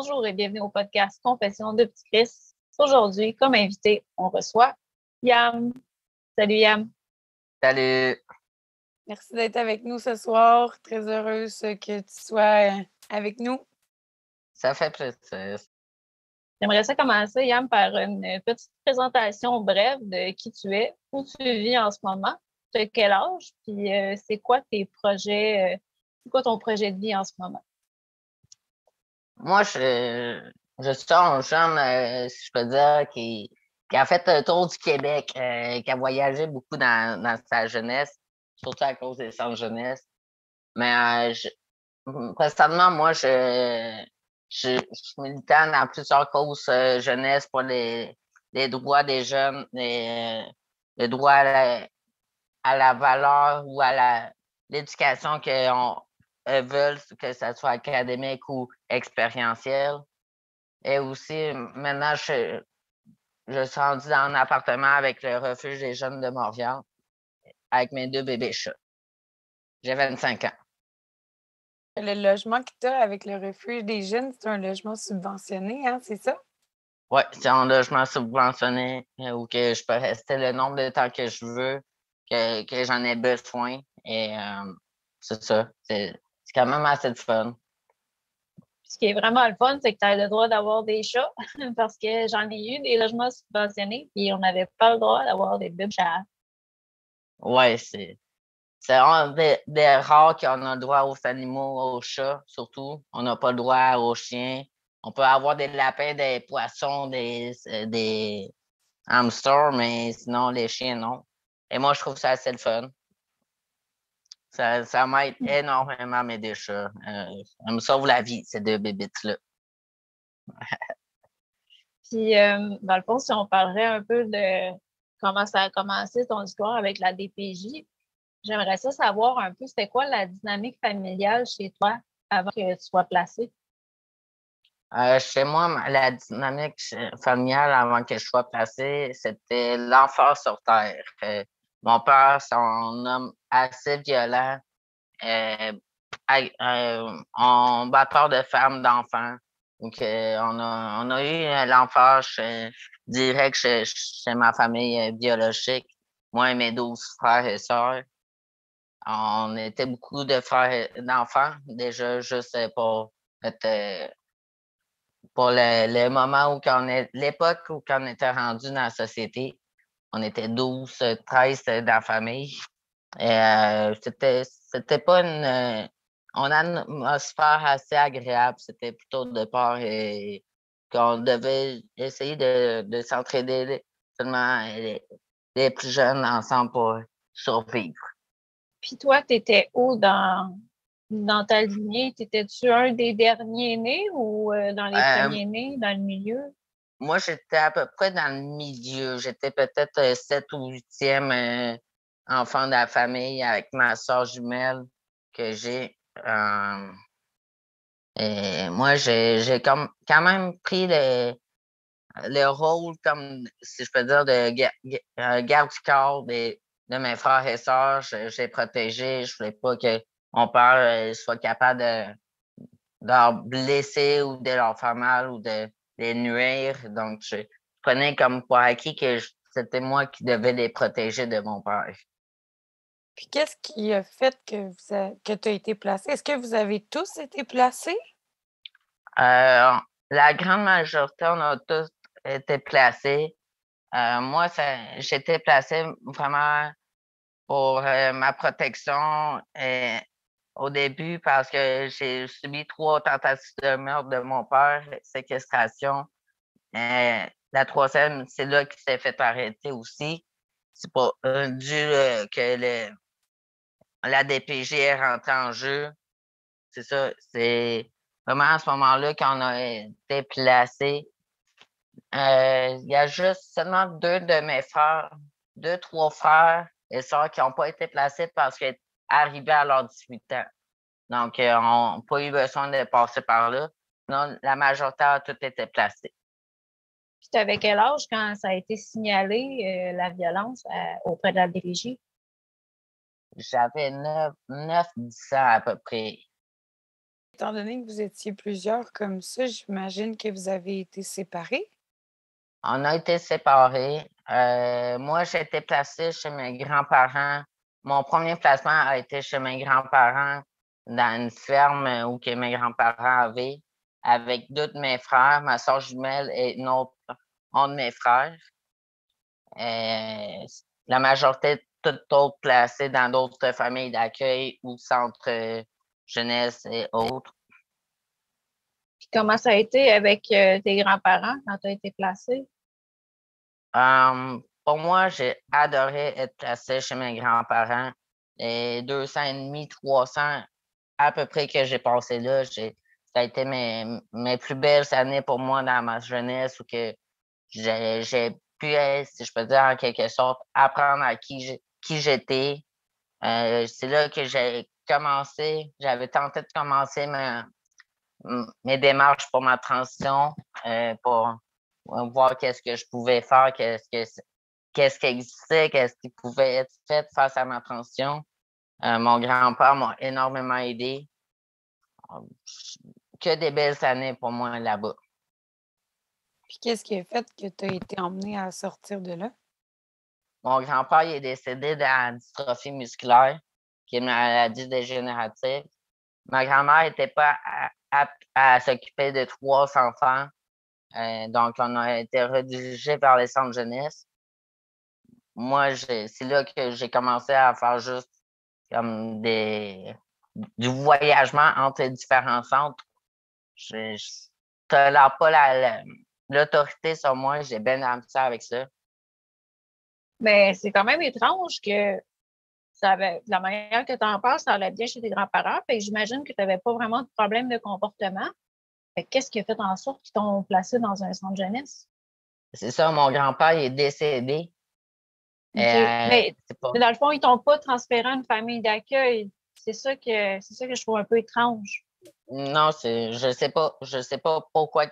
Bonjour et bienvenue au podcast Confession de Petit Chris. Aujourd'hui, comme invité, on reçoit Yam. Salut Yam. Salut! Merci d'être avec nous ce soir. Très heureuse que tu sois avec nous. Ça fait plaisir. J'aimerais ça commencer, Yam, par une petite présentation brève de qui tu es, où tu vis en ce moment, tu as quel âge, puis c'est quoi tes projets, c'est quoi ton projet de vie en ce moment? Moi, je suis un jeune, si je peux dire, qui a fait le tour du Québec, qui a voyagé beaucoup dans sa jeunesse, surtout à cause des centres jeunesse. Mais présentement, moi, je suis militant dans plusieurs causes jeunesse pour les droits des jeunes, le droit à la valeur ou à l'éducation qu'on veulent, que ce soit académique ou expérientiel. Et aussi, maintenant, je suis rendu dans un appartement avec le refuge des jeunes de Montréal, avec mes 2 bébés chats. J'ai 25 ans. Le logement que tu as avec le refuge des jeunes, c'est un logement subventionné, hein, c'est ça? Oui, c'est un logement subventionné où que je peux rester le nombre de temps que je veux, que j'en ai besoin. Et c'est ça. C'est quand même assez de fun. Ce qui est vraiment le fun, c'est que tu as le droit d'avoir des chats, parce que j'en ai eu des logements subventionnés, et on n'avait pas le droit d'avoir des bébés chats. Ouais, c'est un des rares qu'on a le droit aux animaux, aux chats, surtout. On n'a pas le droit aux chiens. On peut avoir des lapins, des poissons, des hamsters, mais sinon, les chiens, non. Et moi, je trouve ça assez le fun. Ça m'aide énormément, mes deux chats. Ça me sauve la vie, ces 2 bébites-là. Puis, dans le fond, si on parlerait un peu de comment ça a commencé ton histoire avec la DPJ, j'aimerais ça savoir un peu, c'était quoi la dynamique familiale chez toi avant que tu sois placé? Chez moi, la dynamique familiale avant que je sois placé, c'était l'enfer sur terre. Mon père, c'est un homme assez violent, en batteur de femmes, d'enfants. Donc, on a eu l'enfer direct chez ma famille biologique, moi et mes 12 frères et sœurs. On était beaucoup de frères et d'enfants, déjà, juste pour le moment où qu'on est, l'époque où on était rendu dans la société. On était 12, 13 dans la famille. Et c'était pas on a une atmosphère assez agréable. C'était plutôt de peur et qu'on devait essayer de s'entraider seulement les plus jeunes ensemble pour survivre. Puis toi, tu étais où dans ta lignée? T'étais-tu un des derniers nés ou dans les premiers nés, dans le milieu? Moi, j'étais à peu près dans le milieu. J'étais peut-être 7 ou 8e enfant de la famille avec ma soeur jumelle que j'ai. Et moi, j'ai quand même pris le rôle, comme si je peux dire, de garde du corps de mes frères et sœurs. J'ai protégé. Je voulais pas que mon père soit capable de leur blesser ou de leur faire mal ou de les nuire. Donc, je prenais comme pour acquis que c'était moi qui devais les protéger de mon père. Puis qu'est-ce qui a fait que tu as été placé? Est-ce que vous avez tous été placés? La grande majorité, on a tous été placés. Moi, j'étais placé vraiment pour ma protection au début parce que j'ai subi 3 tentatives de meurtre de mon père, séquestration. La 3e, c'est là qu'il s'est fait arrêter aussi. C'est pas dû que la DPG est rentrée en jeu. C'est ça. C'est vraiment à ce moment-là qu'on a été placé. Il y a juste seulement 2 de mes frères, 2, 3 frères et sœurs qui n'ont pas été placés parce qu'ils sont arrivés à leurs 18 ans. Donc, ils n'ont pas eu besoin de passer par là. Sinon, la majorité a tout été placé. Puis tu avais quel âge quand ça a été signalé, la violence auprès de la DPJ? J'avais 9, 10 ans à peu près. étant donné que vous étiez plusieurs comme ça, j'imagine que vous avez été séparés? On a été séparés. Moi, j'ai été placée chez mes grands-parents. Mon premier placement a été chez mes grands-parents dans une ferme où que mes grands-parents avaient, avec deux de mes frères, ma soeur jumelle et un de mes frères. Euh, la majorité, tout autres placés dans d'autres familles d'accueil ou centres jeunesse et autres. Puis comment ça a été avec tes grands-parents quand tu as été placé? Pour moi, j'ai adoré être placé chez mes grands-parents. Les 2 ans et demi, 3 ans à peu près que j'ai passé là, ça a été mes plus belles années pour moi dans ma jeunesse où que j'ai pu, si je peux dire en quelque sorte, apprendre à qui j'étais. C'est là que j'avais tenté de commencer mes démarches pour ma transition, pour voir qu'est-ce que je pouvais faire, qu'est-ce qui existait, qu'est-ce qui pouvait être fait face à ma transition. Mon grand-père m'a énormément aidé. Que des belles années pour moi là-bas. Puis qu'est-ce qui a fait que tu as été emmené à sortir de là? Mon grand-père il est décédé de la dystrophie musculaire, qui est une maladie dégénérative. Ma grand-mère n'était pas apte à s'occuper de 3 enfants. Donc, on a été redirigé vers les centres jeunesse. Moi, c'est là que j'ai commencé à faire juste comme du voyagement entre les différents centres. Je tolère pas l'autorité sur moi. J'ai bien de ça avec ça. Mais c'est quand même étrange que de la manière que tu en parles, ça allait bien chez tes grands-parents. Fait que j'imagine que tu n'avais pas vraiment de problème de comportement. Fait que qu'est-ce qui a fait en sorte qu'ils t'ont placé dans un centre jeunesse? C'est ça, mon grand-père il est décédé. OK. Mais C'est pas. dans le fond, ils t'ont pas transféré à une famille d'accueil. C'est ça que je trouve un peu étrange. Non, je sais pas pourquoi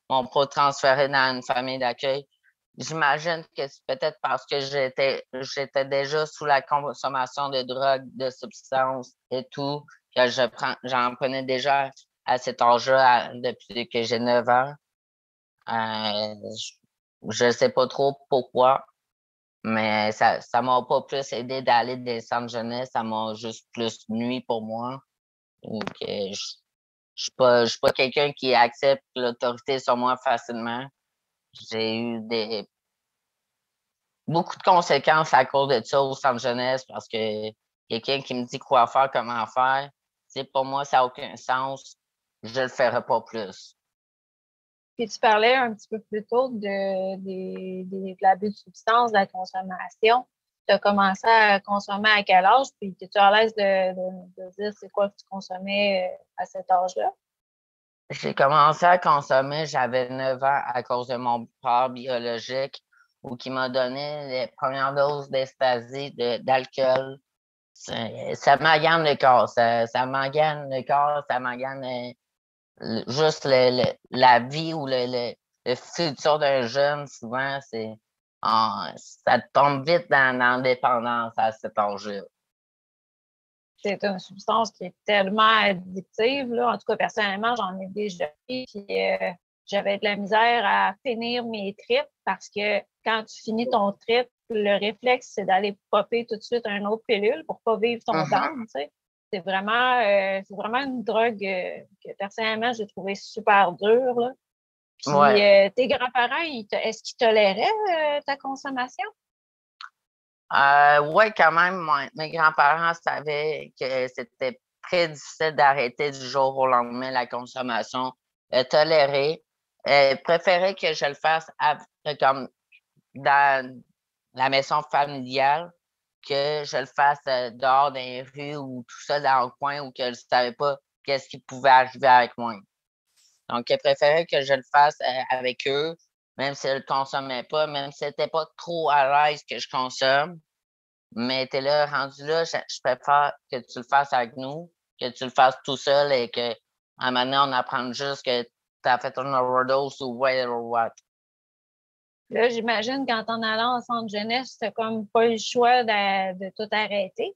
m'ont pas transféré dans une famille d'accueil. J'imagine que c'est peut-être parce que j'étais déjà sous la consommation de drogue, de substances et tout, que j'en prenais déjà à cet âge-là depuis que j'ai 9 ans. Je ne sais pas trop pourquoi, mais ça m'a pas plus aidé d'aller des centres jeunesse, ça m'a juste plus nuit pour moi. Donc, je suis pas quelqu'un qui accepte l'autorité sur moi facilement. J'ai eu beaucoup de conséquences à cause de ça au centre jeunesse parce que quelqu'un qui me dit quoi faire, comment faire, pour moi, ça n'a aucun sens. Je le ferai pas plus. Puis tu parlais un petit peu plus tôt de l'abus de substances, de la consommation. Tu as commencé à consommer à quel âge? Puis es-tu à l'aise de dire c'est quoi que tu consommais à cet âge-là? J'ai commencé à consommer, j'avais 9 ans à cause de mon père biologique ou qui m'a donné les premières doses d'ecstasy, d'alcool. Ça magane le corps, ça magane le corps, ça magane juste la vie ou le futur d'un jeune. Souvent, ça tombe vite dans l'indépendance à cet âge-là. C'est une substance qui est tellement addictive, là. En tout cas, personnellement, j'en ai déjà pris, puis j'avais de la misère à finir mes trips parce que quand tu finis ton trip, le réflexe, c'est d'aller popper tout de suite une autre pilule pour pas vivre ton down, tu sais. C'est vraiment une drogue que personnellement, j'ai trouvé super dure, là. Puis Ouais. tes grands-parents, est-ce qu'ils toléraient ta consommation? Ouais, quand même, mes grands-parents savaient que c'était très difficile d'arrêter du jour au lendemain la consommation, tolérer. Préféraient que je le fasse comme dans la maison familiale, que je le fasse dehors dans les rues ou tout seul dans le coin où que je ne savais pas qu'est-ce qui pouvait arriver avec moi. Donc, ils préféraient que je le fasse avec eux, même si je ne le consommais pas, même si c'était pas trop à l'aise que je consomme. Mais t'es là, rendu là, je préfère que tu le fasses avec nous, que tu le fasses tout seul et que à un moment donné, on apprend juste que tu as fait une overdose ou whatever what. Là, j'imagine qu'en t'en allant en centre jeunesse, t'as comme pas eu le choix de tout arrêter.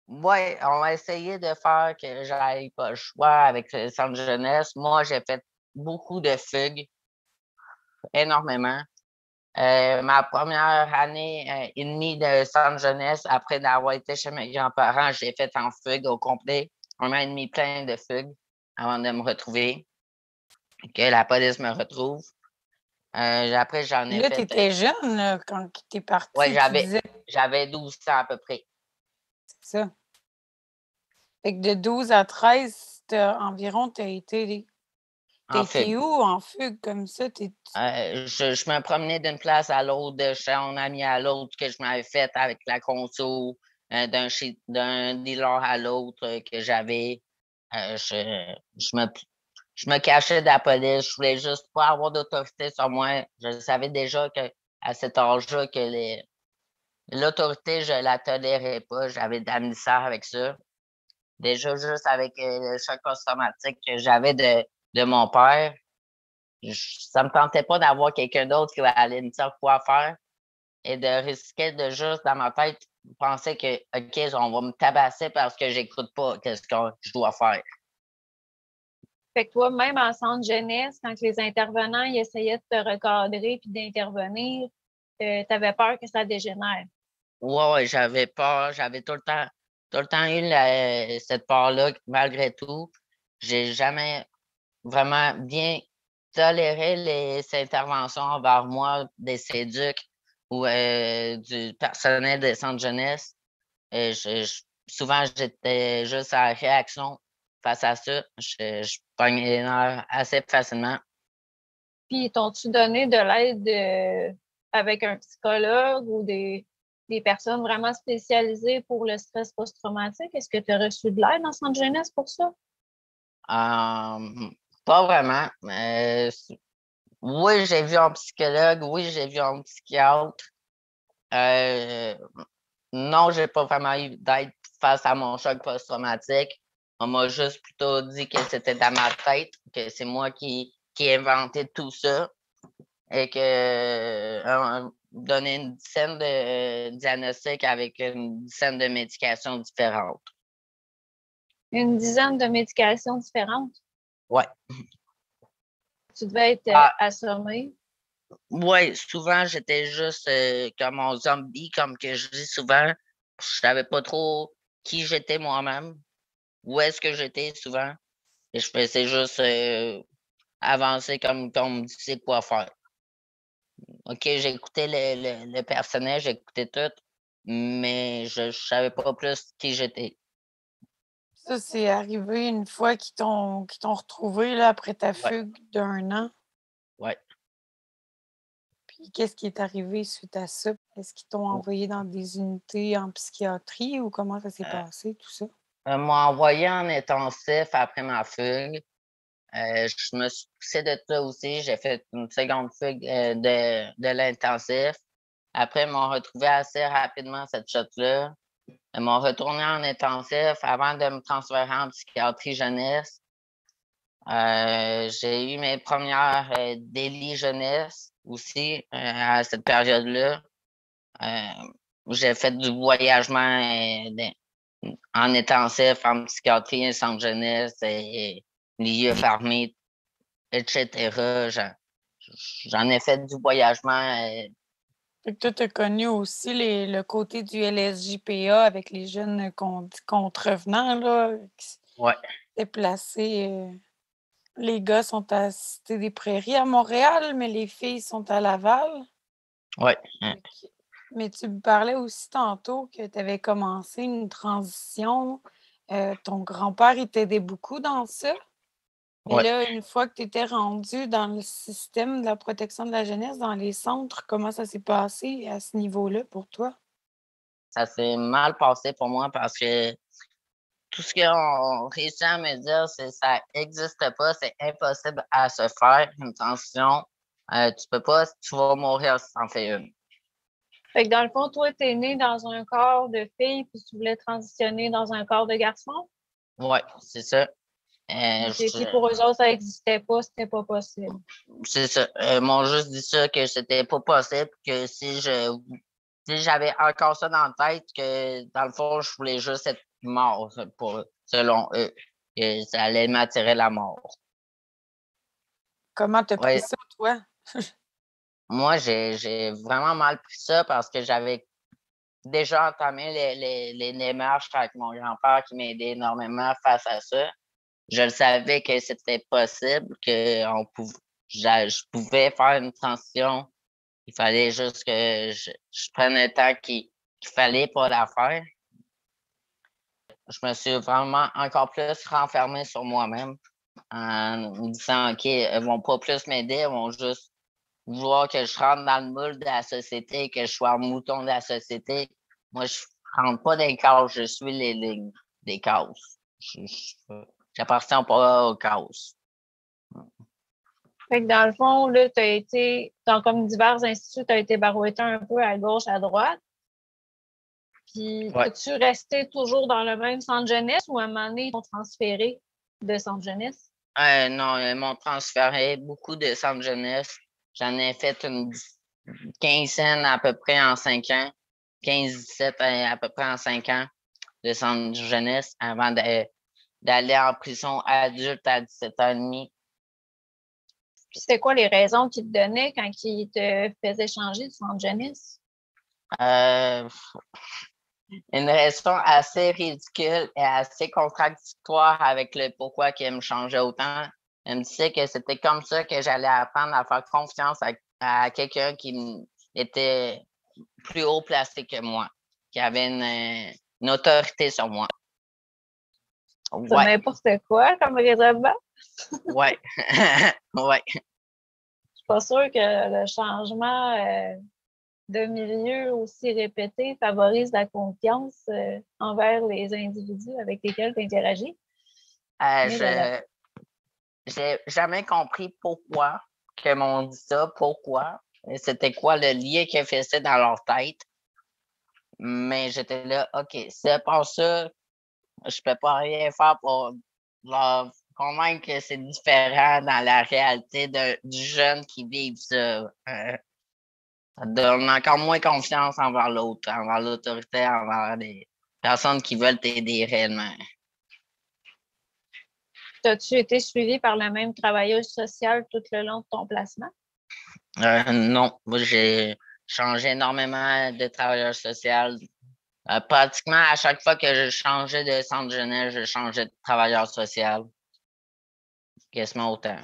Ouais, on a essayé de faire que j'aille pas le choix avec le centre jeunesse. Moi, j'ai fait beaucoup de fugues, énormément. Ma première année et demie de centre jeunesse, après d'avoir été chez mes grands-parents, j'ai fait en fugue au complet. 1 an et demi plein de fugues avant de me retrouver, que la police me retrouve. Après, j'en ai Là, tu fait. étais jeune là, quand tu es Ouais, parti, tu j'avais, disais j'avais 12 ans à peu près ça. Fait que de 12 à 13, environ, tu as en été fugue. où en fugue comme ça? Je me promenais d'une place à l'autre, de chez un ami à l'autre, que je m'avais fait avec la conso, d'un dealer à l'autre que j'avais. Euh, je, je me cachais de la police. Je voulais juste pas avoir d'autorité sur moi. Je savais déjà que à cet âge-là que l'autorité, je la tolérais pas. J'avais de la misère avec ça. Déjà, juste avec le choc post-traumatique que j'avais de mon père, ça me tentait pas d'avoir quelqu'un d'autre qui va aller me dire quoi faire et de risquer de juste, dans ma tête, penser que, OK, on va me tabasser parce que j'écoute pas qu'est-ce que je dois faire. Fait que toi, même en centre jeunesse, quand les intervenants ils essayaient de te recadrer puis d'intervenir, tu avais peur que ça dégénère. Ouais, ouais, j'avais peur, j'avais tout le temps eu cette peur-là, malgré tout. J'ai jamais vraiment bien toléré les interventions envers moi des séducs ou du personnel des centres jeunesse. Souvent, j'étais juste à réaction face à ça. Je pogne les nerfs assez facilement. Puis, t'ont-tu donné de l'aide avec un psychologue ou des personnes vraiment spécialisées pour le stress post-traumatique? Est-ce que tu as reçu de l'aide en centre jeunesse pour ça? Euh, Pas vraiment. Oui, j'ai vu un psychologue. Oui, j'ai vu un psychiatre. Euh, non, j'ai pas vraiment eu d'aide face à mon choc post-traumatique. On m'a juste plutôt dit que c'était dans ma tête, que c'est moi qui ai inventé tout ça et que donner une dizaine de diagnostics avec une dizaine de médications différentes. Une dizaine de médications différentes. Ouais. Tu devais être Ah, assommé. ouais, souvent j'étais juste comme un zombie, comme que je dis souvent. Je savais pas trop qui j'étais moi-même, où est-ce que j'étais souvent. Et je faisais juste avancer comme on me disait quoi faire. OK, j'écoutais le personnage, j'écoutais tout, mais je savais pas plus qui j'étais. Ça, c'est arrivé une fois qu'ils t'ont retrouvé là, après ta Ouais, fugue d'1 an. ouais. Puis qu'est-ce qui est arrivé suite à ça? Est-ce qu'ils t'ont envoyé dans des unités en psychiatrie ou comment ça s'est Euh, passé, tout ça? m'a envoyé en intensif après ma fugue. Je me suis poussé de ça aussi. J'ai fait une seconde fugue de l'intensif. Après, ils m'ont retrouvé assez rapidement cette shot-là. Ils m'ont retourné en intensif avant de me transférer en psychiatrie jeunesse. J'ai eu mes premières délits jeunesse aussi à cette période-là. J'ai fait du voyagement en intensif, en psychiatrie, centre jeunesse, et milieu fermé, etc. J'en ai fait du voyagement. Fait que toi, tu as connu aussi le côté du LSJPA avec les jeunes contrevenants là, qui Ouais, s'étaient placés. Les gars sont à Cité des Prairies à Montréal, mais les filles sont à Laval. ouais. OK. Mais tu me parlais aussi tantôt que tu avais commencé une transition. Ton grand-père, il t'aidait beaucoup dans ça. Mais Ouais. là, une fois que tu étais rendu dans le système de la protection de la jeunesse, dans les centres, comment ça s'est passé à ce niveau-là pour toi? Ça s'est mal passé pour moi parce que tout ce qu'on réussit à me dire, c'est que ça n'existe pas, c'est impossible à se faire, une transition. Tu peux pas, tu vas mourir si tu en fais une. Fait que dans le fond, toi, tu es né dans un corps de fille puis tu voulais transitionner dans un corps de garçon. Ouais, c'est ça. OK. Puis pour eux autres, ça n'existait pas, c'était pas possible. C'est ça. Ils m'ont juste dit ça, que c'était pas possible, que si j'avais encore ça dans la tête, que dans le fond, je voulais juste être mort, selon eux. Que ça allait m'attirer la mort. Comment t'as pris Ouais, ça, toi? moi, j'ai vraiment mal pris ça parce que j'avais déjà entamé les démarches avec mon grand-père qui m'aidait énormément face à ça. Je le savais que c'était possible, que je pouvais faire une transition. Il fallait juste que je prenne le temps qu'il fallait pour la faire. Je me suis vraiment encore plus renfermé sur moi-même en me disant, OK, elles vont pas plus m'aider, elles vont juste vouloir que je rentre dans le moule de la société, que je sois un mouton de la société. Moi, je rentre pas dans les cases, je suis les lignes des cases. J'appartiens pas aux cases. Fait que dans le fond, là, tu as été, dans comme divers instituts, tu as été barouetté un peu à gauche, à droite. Puis, Ouais. as-tu resté toujours dans le même centre jeunesse ou à un moment donné, ils t'ont transféré de centre jeunesse? Non, ils m'ont transféré beaucoup de centres jeunesse. J'en ai fait une quinzaine à peu près en 5 ans. 15-17 à peu près en 5 ans de centre jeunesse avant d'aller en prison adulte à 17 ans et demi. Puis, c'était quoi les raisons qu'ils te donnaient quand ils te faisaient changer de centre jeunesse? Euh, une raison assez ridicule et assez contradictoire avec le pourquoi qu'il me changeait autant. Elle me disait que c'était comme ça que j'allais apprendre à faire confiance à quelqu'un qui était plus haut placé que moi, qui avait une autorité sur moi. C'est Ouais, n'importe quoi comme raisonnement. ouais, ouais. Je suis pas sûre que le changement de milieu aussi répété favorise la confiance envers les individus avec lesquels tu interagis. Mais voilà. Je j'ai jamais compris pourquoi que m'ont dit ça, pourquoi. Et c'était quoi le lien qu'ils faisaient dans leur tête. Mais j'étais là, OK, c'est pas ça, je peux pas rien faire pour leur convaincre que c'est différent dans la réalité du jeune qui vit ça. Ça te donne encore moins confiance envers l'autre, envers l'autorité, envers les personnes qui veulent t'aider réellement. As-tu été suivi par la même travailleuse sociale tout le long de ton placement? Non, moi j'ai changé énormément de travailleur social. Pratiquement à chaque fois que je changeais de centre jeunesse, je changeais de travailleur social. Quasiment autant.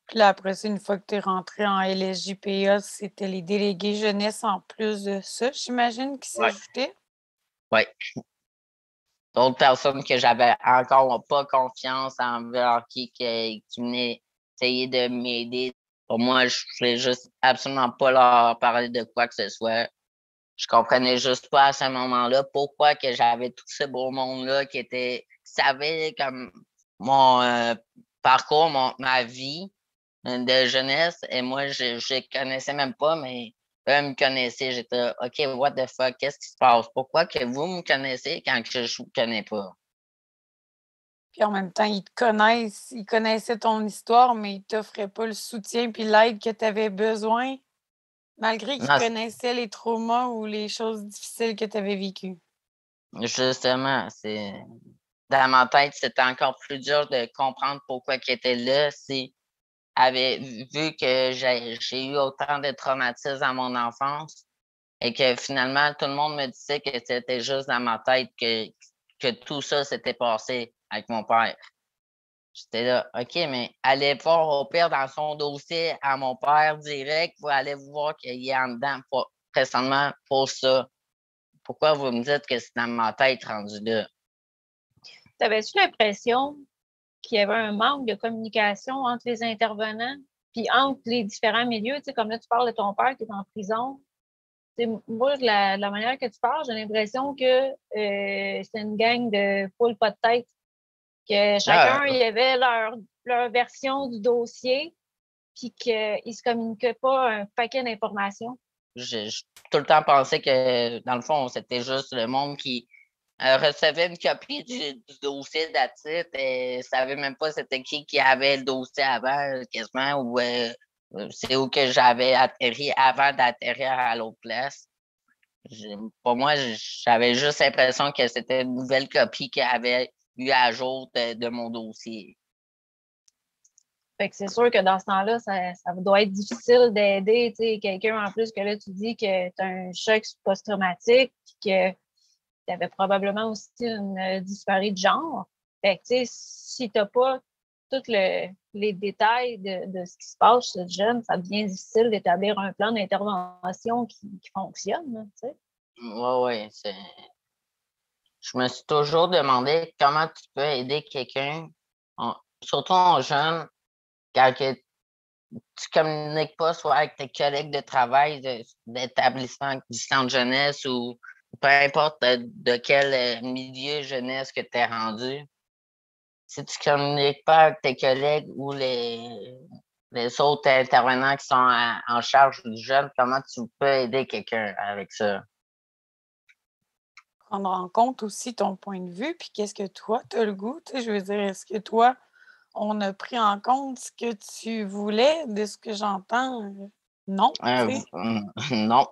Puis là, après ça, une fois que tu es rentré en LSJPA, c'était les délégués jeunesse en plus de ça, j'imagine, qui Ouais. s'ajoutaient? Oui. D'autres personnes que j'avais encore pas confiance envers qui venaient essayer de m'aider. Pour moi, je voulais juste absolument pas leur parler de quoi que ce soit. Je comprenais juste pas à ce moment-là pourquoi que j'avais tout ce beau monde-là qui savait comme mon parcours, ma vie de jeunesse. Et moi, je connaissais même pas, mais eux me connaissaient. J'étais OK, what the fuck, qu'est-ce qui se passe? Pourquoi que vous me connaissez quand que je vous connais pas? Puis en même temps, ils te connaissent, ils connaissaient ton histoire, mais ils t'offraient pas le soutien puis l'aide que tu avais besoin, malgré qu'ils Non, connaissaient les traumas ou les choses difficiles que tu avais vécues. justement, dans ma tête, c'était encore plus dur de comprendre pourquoi ils étaient là. Avait vu que j'ai eu autant de traumatismes dans mon enfance et que finalement, tout le monde me disait que c'était juste dans ma tête que tout ça s'était passé avec mon père. J'étais là, OK, mais allez voir au pire dans son dossier à mon père direct, vous allez voir qu'il est en dedans présentement pour ça. Pourquoi vous me dites que c'est dans ma tête rendu là? T'avais-tu l'impression qu'il y avait un manque de communication entre les intervenants, puis entre les différents milieux? Tu sais, comme là, tu parles de ton père qui est en prison. Tu sais, moi, de la manière que tu parles, j'ai l'impression que c'est une gang de full pas de tête, que Ah, chacun, il y avait leur version du dossier, puis qu'ils ne se communiquaient pas un paquet d'informations. j'ai tout le temps pensé que, dans le fond, c'était juste le monde qui recevait une copie du dossier d'attitude et savait même pas c'était qui avait le dossier avant, quasiment, ou c'est où que j'avais atterri avant d'atterrir à l'autre place. Pour moi, j'avais juste l'impression que c'était une nouvelle copie qu'elle avait eu à jour de mon dossier. Fait que c'est sûr que dans ce temps-là, ça doit être difficile d'aider, tu sais, quelqu'un en plus que là, tu dis que tu as un choc post-traumatique, que tu avais probablement aussi une dysphorie de genre. Fait que, tu sais, si tu n'as pas tous les détails de ce qui se passe chez ce jeune, ça devient difficile d'établir un plan d'intervention qui fonctionne, là, tu sais. Oui, oui. Je me suis toujours demandé comment tu peux aider quelqu'un, surtout en jeune, quand que tu communiques pas soit avec tes collègues de travail, d'établissement, du centre jeunesse ou peu importe de quel milieu jeunesse que tu es rendu. Si tu communiques pas avec tes collègues ou les autres intervenants qui sont en charge du jeune, comment tu peux aider quelqu'un avec ça? Prendre en compte aussi ton point de vue, puis qu'est-ce que toi, tu as le goût, tu sais, je veux dire, est-ce que toi, on a pris en compte ce que tu voulais, de ce que j'entends? Non, tu sais? Non.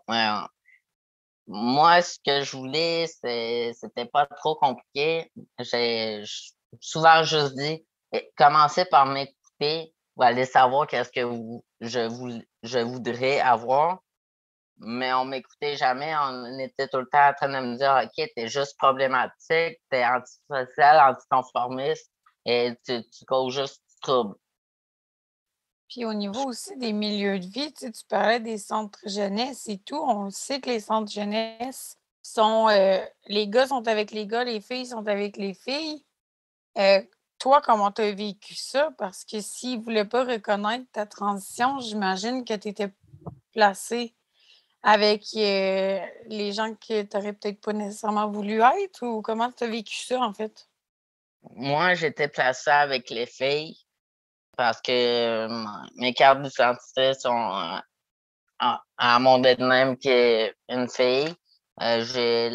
Moi, ce que je voulais, c'était pas trop compliqué. J'ai souvent juste dit, commencez par m'écouter, vous allez savoir qu'est-ce que je voudrais avoir. Mais on m'écoutait jamais. On était tout le temps en train de me dire, OK, t'es juste problématique, t'es antisocial, anticonformiste et tu causes juste du trouble. Puis au niveau aussi des milieux de vie, tu sais, tu parlais des centres jeunesse et tout. On sait que les centres jeunesse sont, les gars sont avec les gars, les filles sont avec les filles. Heu, Toi, comment tu as vécu ça? Parce que s'ils ne voulaient pas reconnaître ta transition, j'imagine que tu étais placée avec, les gens que tu aurais peut-être pas nécessairement voulu être ou comment tu as vécu ça, en fait? Moi, j'étais placé avec les filles parce que mes cartes d'identité sont à mon même qui est une fille. J'avais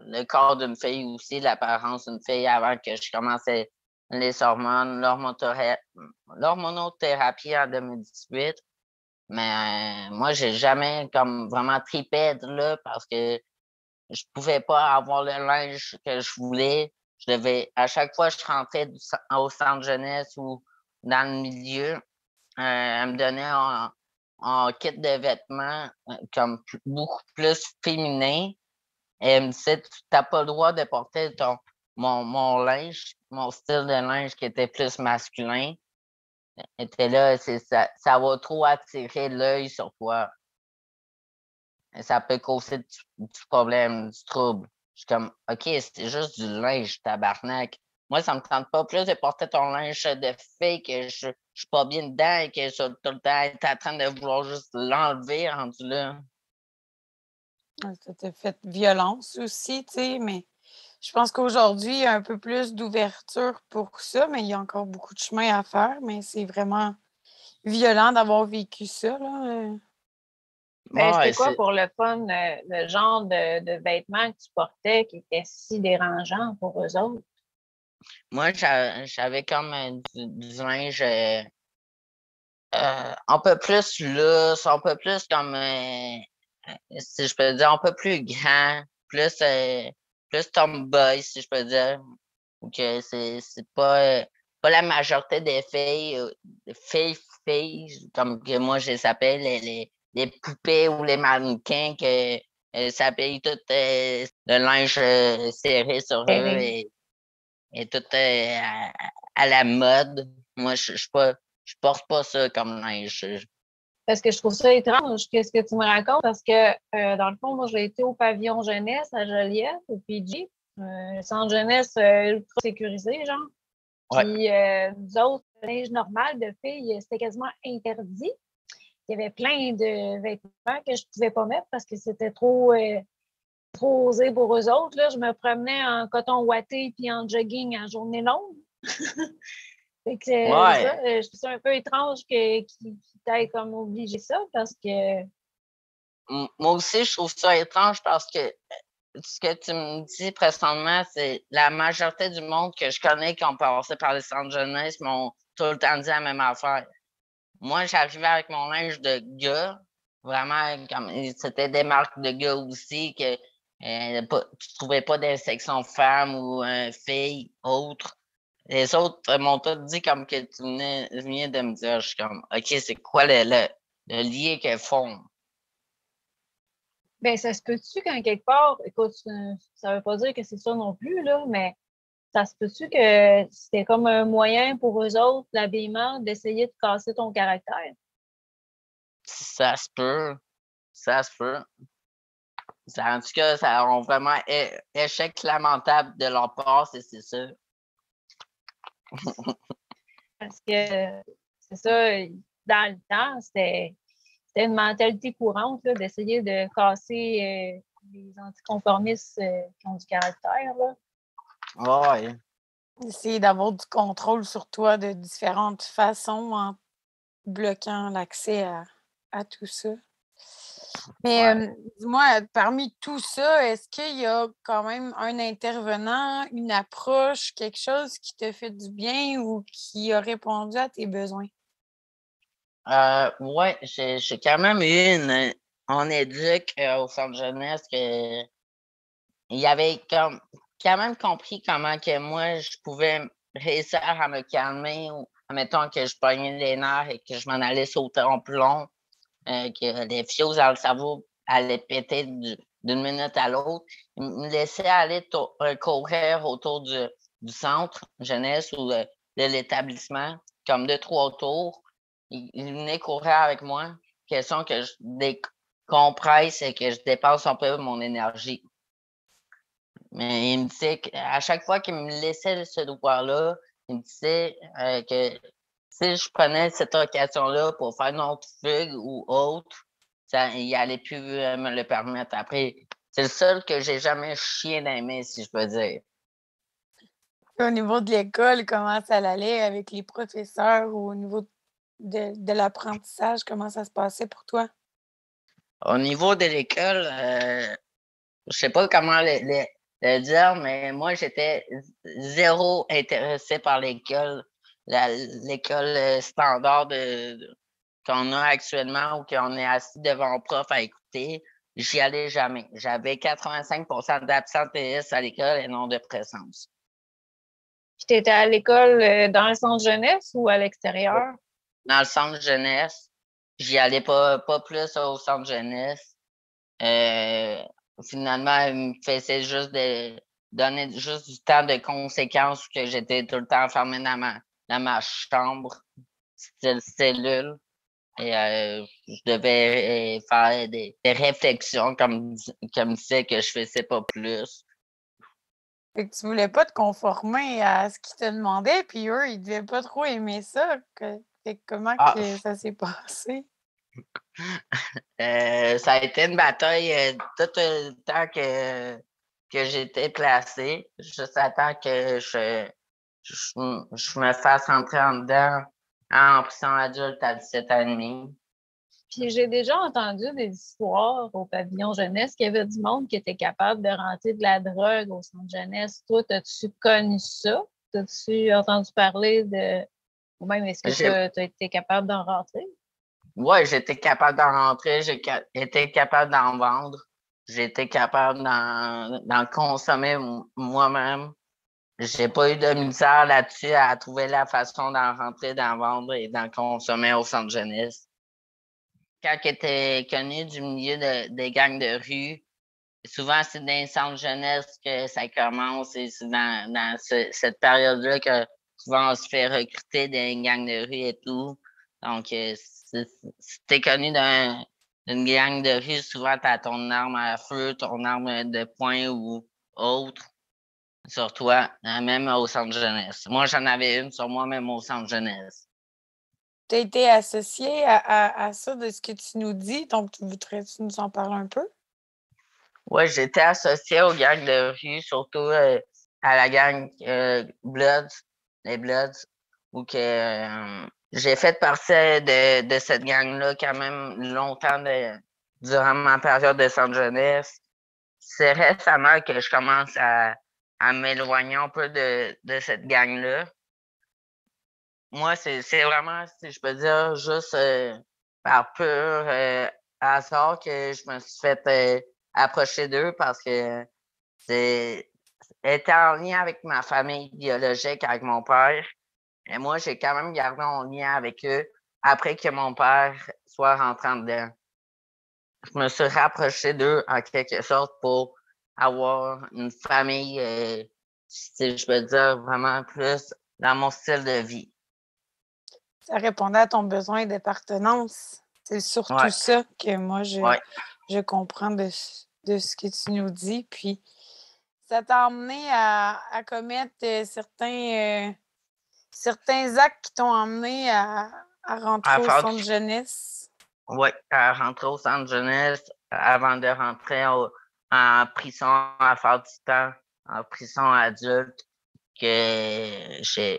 le corps d'une fille aussi, l'apparence d'une fille avant que je commençais les hormones, l'hormonothérapie en 2018. Mais moi, j'ai jamais comme vraiment tripé de là parce que je pouvais pas avoir le linge que je voulais. À chaque fois que je rentrais au centre jeunesse ou dans le milieu, elle me donnait en kit de vêtements comme beaucoup plus féminin. Et elle me disait, tu n'as pas le droit de porter mon linge, mon style de linge qui était plus masculin. Était là, ça va trop attirer l'œil sur toi. Et ça peut causer du problème, du trouble. Je suis comme, OK, c'est juste du linge, tabarnak. Moi, ça me tente pas plus de porter ton linge de fille que je suis pas bien dedans et que je suis tout le temps être en train de vouloir juste l'enlever rendu là. Ça t'a fait violence aussi, tu sais, mais je pense qu'aujourd'hui, il y a un peu plus d'ouverture pour ça, mais il y a encore beaucoup de chemin à faire, mais c'est vraiment violent d'avoir vécu ça, là, Mais Ouais, c'était quoi pour le fun, le genre de vêtements que tu portais qui était si dérangeant pour eux autres? moi, j'avais comme du linge un peu plus lousse, un peu plus comme, si je peux dire, un peu plus grand, plus tomboy, si je peux dire. Donc, c'est pas la majorité des filles, filles, comme que moi je les appelle, les poupées ou les mannequins que s'habillent tout de linge serré sur eux Serré. et tout à la mode. Moi, je porte pas ça comme linge. Parce que je trouve ça étrange, qu'est-ce que tu me racontes, parce que dans le fond, moi, j'ai été au pavillon jeunesse à Joliette, au PG, centre jeunesse ultra sécurisé, genre. Ouais. Puis nous autres, le linge normal de filles, c'était quasiment interdit. Il y avait plein de vêtements que je ne pouvais pas mettre parce que c'était trop osé pour eux autres. Là. Je me promenais en coton ouaté puis en jogging en journée longue. Fait que c'est ça, Ouais. je trouve ça un peu étrange qu'ils t'aient comme obligé ça parce que Moi aussi, je trouve ça étrange parce que ce que tu me dis présentement, c'est la majorité du monde que je connais qui ont passé par les centres jeunesse m'ont tout le temps dit la même affaire. Moi, j'arrivais avec mon linge de gars, vraiment, comme c'était des marques de gars aussi que tu trouvais pas d'insection femme ou fille, autre. Les autres m'ont tout dit comme que tu venais de me dire. Je suis comme, OK, c'est quoi le lien qu'elles font? Ben, ça se peut-tu qu'en quelque part, écoute, ça veut pas dire que c'est ça non plus, là, mais ça se peut-tu que c'était comme un moyen pour eux autres, l'habillement, d'essayer de casser ton caractère? Ça se peut. Ça se peut. En tout cas, ça a vraiment échec lamentable de leur part, c'est ça. Parce que c'est ça, dans le temps, c'était une mentalité courante là, d'essayer de casser les anticonformistes qui ont du caractère. Là. Ouais. Essayer d'avoir du contrôle sur toi de différentes façons en bloquant l'accès à tout ça. Mais Ouais. dis-moi, parmi tout ça, est-ce qu'il y a quand même un intervenant, une approche, quelque chose qui te fait du bien ou qui a répondu à tes besoins? Ouais, j'ai quand même eu on éduque au centre jeunesse que il avait comme quand même compris comment que moi je pouvais réussir à me calmer ou admettons que je pognais les nerfs et que je m'en allais sauter en plomb, que les fios dans le cerveau allaient péter d'une minute à l'autre. Il me laissait aller courir autour du centre jeunesse ou de l'établissement, comme 2, 3 tours. Il venait courir avec moi, question que je décompresse et que je dépasse un peu mon énergie. Mais il me disait qu'à chaque fois qu'il me laissait ce devoir-là, il me disait que si je prenais cette occasion-là pour faire une autre fugue ou autre, il allait plus me le permettre. Après, c'est le seul que j'ai jamais chié d'aimer, si je peux dire. Au niveau de l'école, comment ça allait avec les professeurs ou au niveau de l'apprentissage, comment ça se passait pour toi? Au niveau de l'école, je sais pas comment le dire, mais moi, j'étais zéro intéressé par l'école, l'école standard qu'on a actuellement ou qu'on est assis devant un prof à écouter. J'y allais jamais. J'avais 85 d'absentéisme à l'école et non de présence. Puis tu étais à l'école dans le centre jeunesse ou à l'extérieur? Dans le centre jeunesse, j'y allais pas plus au centre jeunesse. Euh, Finalement, il me faisait juste donner juste du temps de conséquences que j'étais tout le temps enfermé dans ma chambre, style cellule. Et je devais faire des réflexions comme disait que je faisais pas plus. Fait que tu voulais pas te conformer à ce qu'ils te demandaient, puis eux, ils devaient pas trop aimer ça. Fait que comment Ah, que ça s'est passé? ça a été une bataille tout le temps que j'étais placé, juste à temps que je me fasse rentrer en dedans en prison adulte à 17 ans et demi. Puis j'ai déjà entendu des histoires au pavillon jeunesse qu'il y avait du monde qui était capable de rentrer de la drogue au centre jeunesse. Toi, as-tu connu ça? As-tu entendu parler de. Ou même, est-ce que tu J'ai, as été capable d'en rentrer? ouais, j'étais capable d'en rentrer, j'étais capable d'en vendre, j'étais capable d'en consommer moi-même. J'ai pas eu de misère là-dessus à trouver la façon d'en rentrer, d'en vendre et d'en consommer au centre jeunesse. Quand tu étais connu du milieu des gangs de rue, souvent c'est dans les centres jeunesse que ça commence et c'est dans cette période-là que souvent on se fait recruter des gangs de rue et tout. Donc, si t'es connu d'une gang de rue, souvent t'as ton arme à feu, ton arme de poing ou autre sur toi, même au centre jeunesse. Moi, j'en avais une sur moi, même au centre jeunesse. Tu as été associé à ça de ce que tu nous dis, donc tu voudrais-tu nous en parler un peu? Ouais, j'étais associé aux gangs de rue, surtout à la gang Bloods, les Bloods, où que j'ai fait partie de cette gang-là quand même longtemps durant ma période de centre jeunesse. C'est récemment que je commence à m'éloigner un peu de cette gang-là. Moi, c'est vraiment, si je peux dire, juste par pure à savoir que je me suis fait approcher d'eux parce que c'est était en lien avec ma famille biologique, avec mon père. Et moi, j'ai quand même gardé mon lien avec eux après que mon père soit rentré en dedans. Je me suis rapproché d'eux en quelque sorte pour avoir une famille, si je peux dire, vraiment plus dans mon style de vie. Ça répondait à ton besoin d'appartenance. C'est surtout Ouais, ça que moi, ouais. je comprends de ce que tu nous dis. Puis, ça t'a amené à commettre certains actes qui t'ont amené à rentrer À au faire centre jeunesse. ouais, à rentrer au centre jeunesse avant de rentrer en prison, à faire du temps en prison adulte, que j'ai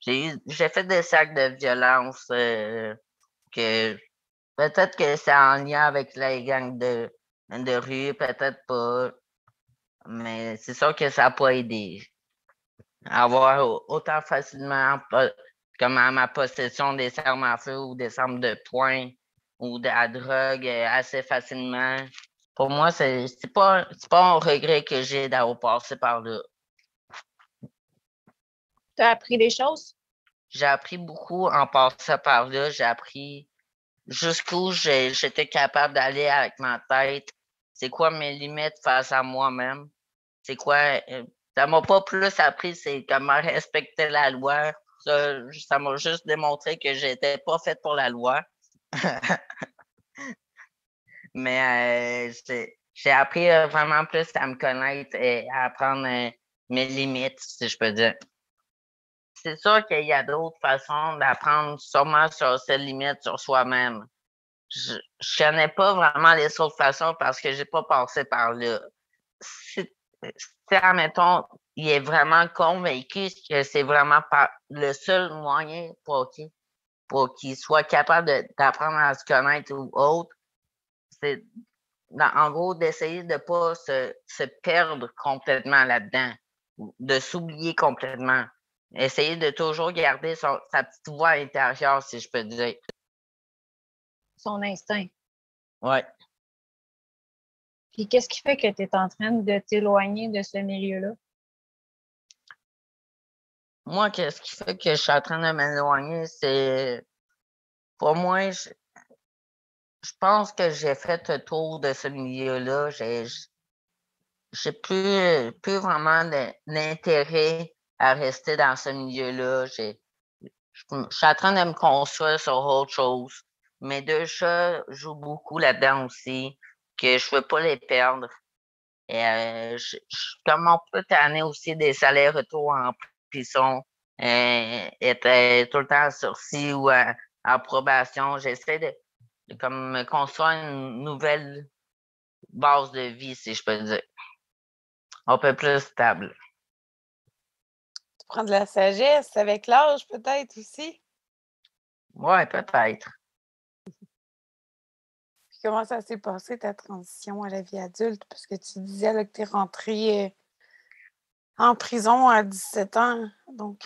fait des actes de violence que peut-être que c'est en lien avec les gangs de rue, peut-être pas, mais c'est sûr que ça n'a pas aidé. Avoir autant facilement comme à ma possession des armes à feu ou des armes de poing ou de la drogue assez facilement. Pour moi, c'est pas un regret que j'ai d'avoir passé par là. Tu as appris des choses? J'ai appris beaucoup en passant par là. J'ai appris jusqu'où j'étais capable d'aller avec ma tête. C'est quoi mes limites face à moi-même? C'est quoi? Ça m'a pas plus appris, c'est comment respecter la loi. Ça m'a juste démontré que j'étais pas faite pour la loi. Mais j'ai appris vraiment plus à me connaître et à apprendre mes limites, si je peux dire. C'est sûr qu'il y a d'autres façons d'apprendre sûrement sur ses limites sur soi-même. Je connais pas vraiment les autres façons parce que j'ai pas passé par là. Si, admettons, il est vraiment convaincu que c'est vraiment le seul moyen pour qu'il soit capable d'apprendre à se connaître ou autre, c'est en gros d'essayer de pas se perdre complètement là-dedans, de s'oublier complètement. Essayer de toujours garder sa petite voix intérieure, si je peux dire. Son instinct. Ouais. Puis qu'est-ce qui fait que tu es en train de t'éloigner de ce milieu-là? Moi, qu'est-ce qui fait que je suis en train de m'éloigner, c'est pour moi, je pense que j'ai fait le tour de ce milieu-là. J'ai plus vraiment d'intérêt à rester dans ce milieu-là. Je suis en train de me construire sur autre chose. Mes deux chats jouent beaucoup là-dedans aussi, que je veux pas les perdre. Et je suis comme un peu tanné aussi des allers-retours en prison. Était tout le temps en sursis ou en probation. J'essaie de comme me construire une nouvelle base de vie, si je peux dire. Un peu plus stable. Tu prends de la sagesse avec l'âge, peut-être aussi. Ouais, peut-être. Puis comment ça s'est passé, ta transition à la vie adulte? Parce que tu disais là, que tu es rentrée en prison à 17 ans. Donc,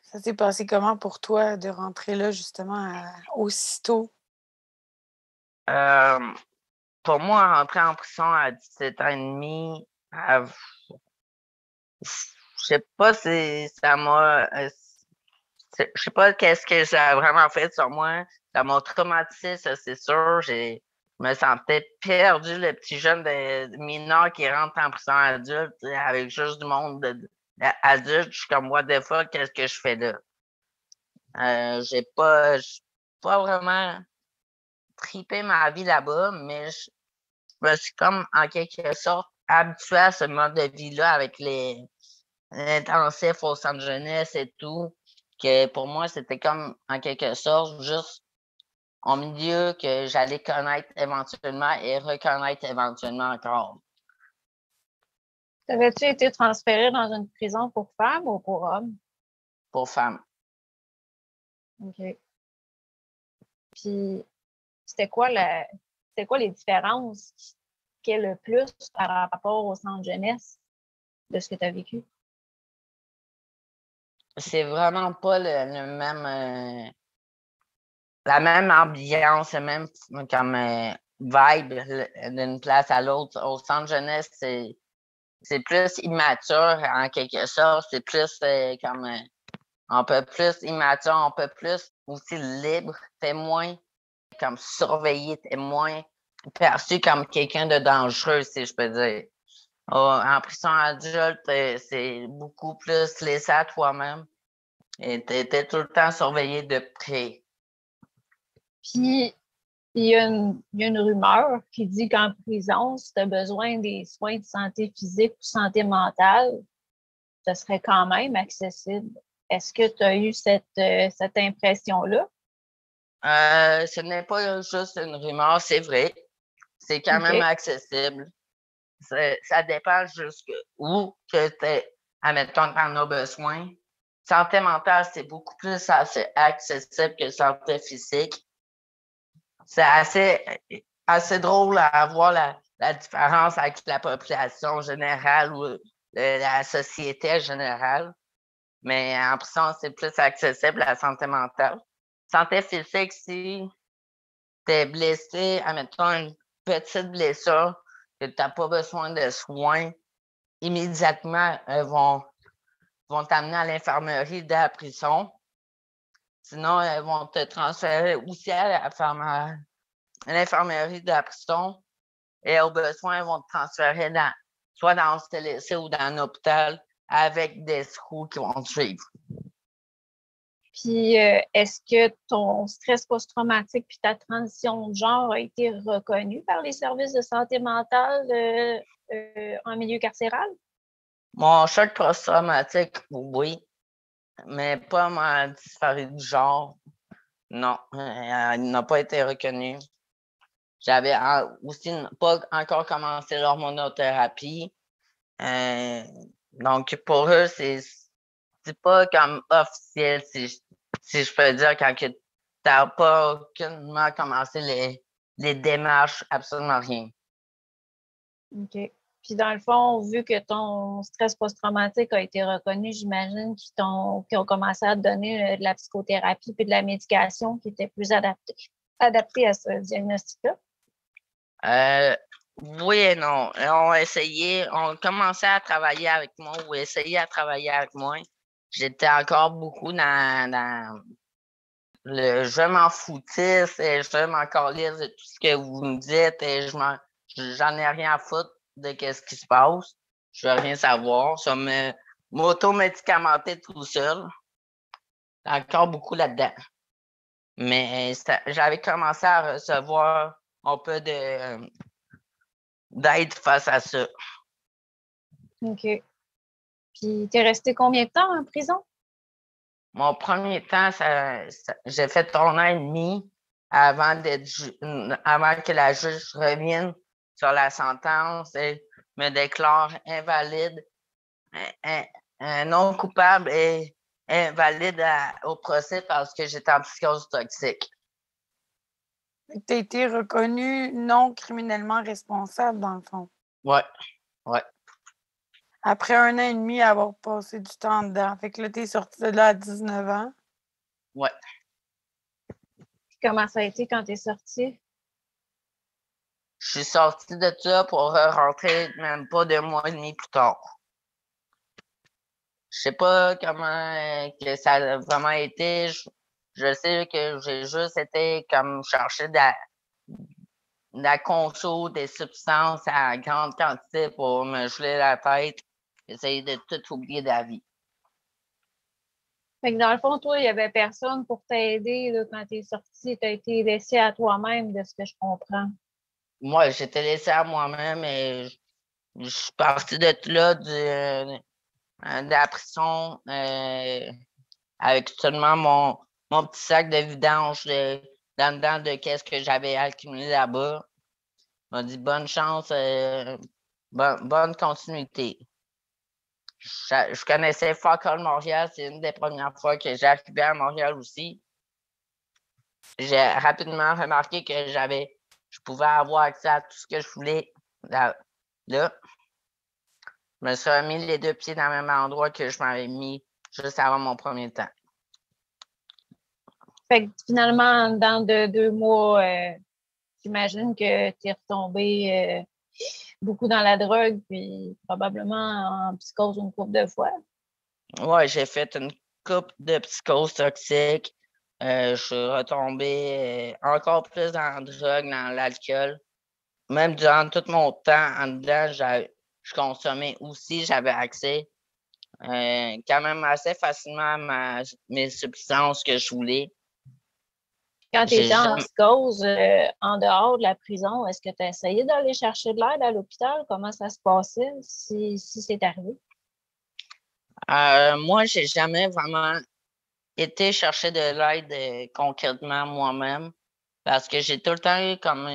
ça s'est passé comment pour toi de rentrer là, justement, aussitôt? Euh, pour moi, rentrer en prison à 17 ans et demi, je sais pas si ça m'a. Je sais pas qu'est-ce que ça a vraiment fait sur moi. Ça m'a traumatisé, ça, c'est sûr. Je me sentais perdu, le petit jeune de mineur qui rentre en prison adulte avec juste du monde adulte. Je suis comme moi, des fois, qu'est-ce que je fais là? J'ai pas vraiment tripé ma vie là-bas, mais je me suis comme en quelque sorte habitué à ce mode de vie-là avec l'intensif au centre jeunesse et tout, que pour moi, c'était comme en quelque sorte juste un milieu que j'allais connaître éventuellement et reconnaître éventuellement encore Avais-tu été transféré dans une prison pour femmes ou pour hommes? pour femmes. OK. Puis c'était quoi les différences qui est le plus par rapport au centre jeunesse de ce que tu as vécu? C'est vraiment pas le même la même ambiance, même comme vibe d'une place à l'autre. Au centre jeunesse, c'est plus immature en quelque sorte. C'est plus comme un peu plus immature, un peu plus aussi libre. T'es moins comme surveillé, t'es moins perçu comme quelqu'un de dangereux, si je peux dire. En prison adulte, c'est beaucoup plus laissé à toi-même et t'es tout le temps surveillé de près. Puis, il y a une rumeur qui dit qu'en prison, si tu as besoin des soins de santé physique ou santé mentale, ce serait quand même accessible. Est-ce que tu as eu cette impression-là? Ce n'est pas juste une rumeur, c'est vrai. C'est quand même OK. accessible. Ça dépend jusqu'où que tu admettons, t'en as besoin. Santé mentale, c'est beaucoup plus assez accessible que santé physique. C'est assez drôle à voir la différence avec la population générale ou la société générale. Mais en prison, c'est plus accessible la santé mentale. Santé physique, si t'es blessé, admettons une petite blessure, que tu n'as pas besoin de soins, immédiatement, vont t'amener à l'infirmerie de la prison. Sinon, elles vont te transférer aussi à l'infirmerie de la prison. Et au besoin, elles vont te transférer soit dans le CLSC ou dans un hôpital avec des secours qui vont te suivre. Puis, est-ce que ton stress post-traumatique puis ta transition de genre a été reconnue par les services de santé mentale en milieu carcéral? Mon choc post-traumatique, oui, mais pas ma dysphorie du genre. Non, il n'a pas été reconnu. J'avais aussi pas encore commencé l'hormonothérapie. Euh, donc, pour eux, c'est pas comme officiel, si je peux dire, quand tu n'as pas aucunement commencé les démarches, absolument rien. OK. Puis, dans le fond, vu que ton stress post-traumatique a été reconnu, j'imagine qu'ils ont commencé à te donner de la psychothérapie puis de la médication qui était plus adaptée à ce diagnostic-là. Oui et non. On commençait à travailler avec moi ou essayer à travailler avec moi. J'étais encore beaucoup dans le je m'en foutisse et je m'en calisse de tout ce que vous me dites et j'en ai rien à foutre de ce qui se passe. Je veux rien savoir. Ça m'auto-médicamenter tout seul. Encore beaucoup là-dedans. Mais j'avais commencé à recevoir un peu d'aide face à ça. OK. Puis, t'es resté combien de temps en prison? Mon premier temps, j'ai fait 1 an et demi avant que la juge revienne sur la sentence et me déclare invalide, un- non coupable et invalide au procès parce que j'étais en psychose toxique. Tu as été reconnu non criminellement responsable, dans le fond. Ouais, ouais. Après 1 an et demi à avoir passé du temps dedans. Fait que là, tu es sorti de là à 19 ans. Ouais. Puis, comment ça a été quand t'es sorti? Je suis sorti de ça pour rentrer même pas 2 mois et demi plus tard. Je sais pas comment que ça a vraiment été. Je sais que j'ai juste été comme chercher de la conso, des substances à grande quantité pour me geler la tête, essayer de tout oublier de la vie. Fait que dans le fond, toi, il n'y avait personne pour t'aider là, quand t'es sorti. Tu as été laissé à toi-même, de ce que je comprends. Moi, j'étais laissé à moi-même et je suis parti de là de la prison avec seulement mon petit sac de vidange dans dedans de qu'est-ce que j'avais accumulé là-bas. M'a dit bonne chance, bonne continuité. Je connaissais fuck all Montréal, c'est une des premières fois que j'ai arrivé à Montréal aussi. J'ai rapidement remarqué que je pouvais avoir accès à tout ce que je voulais là. Je me suis remis les 2 pieds dans le même endroit que je m'avais mis juste avant mon premier temps. Fait que finalement, dans 2 mois, j'imagine que tu es retombé beaucoup dans la drogue, puis probablement en psychose une couple de fois. Ouais, j'ai fait une couple de psychose toxique. Je suis retombé encore plus dans la drogue, dans l'alcool. Même durant tout mon temps en dedans, je consommais aussi, j'avais accès quand même assez facilement à mes substances que je voulais. Quand tu J'ai étais en jamais... psychose, en dehors de la prison, est-ce que tu as essayé d'aller chercher de l'aide à l'hôpital? Comment ça se passait si c'est arrivé? Moi, j'ai jamais vraiment été chercher de l'aide concrètement moi-même parce que j'ai tout le temps eu comme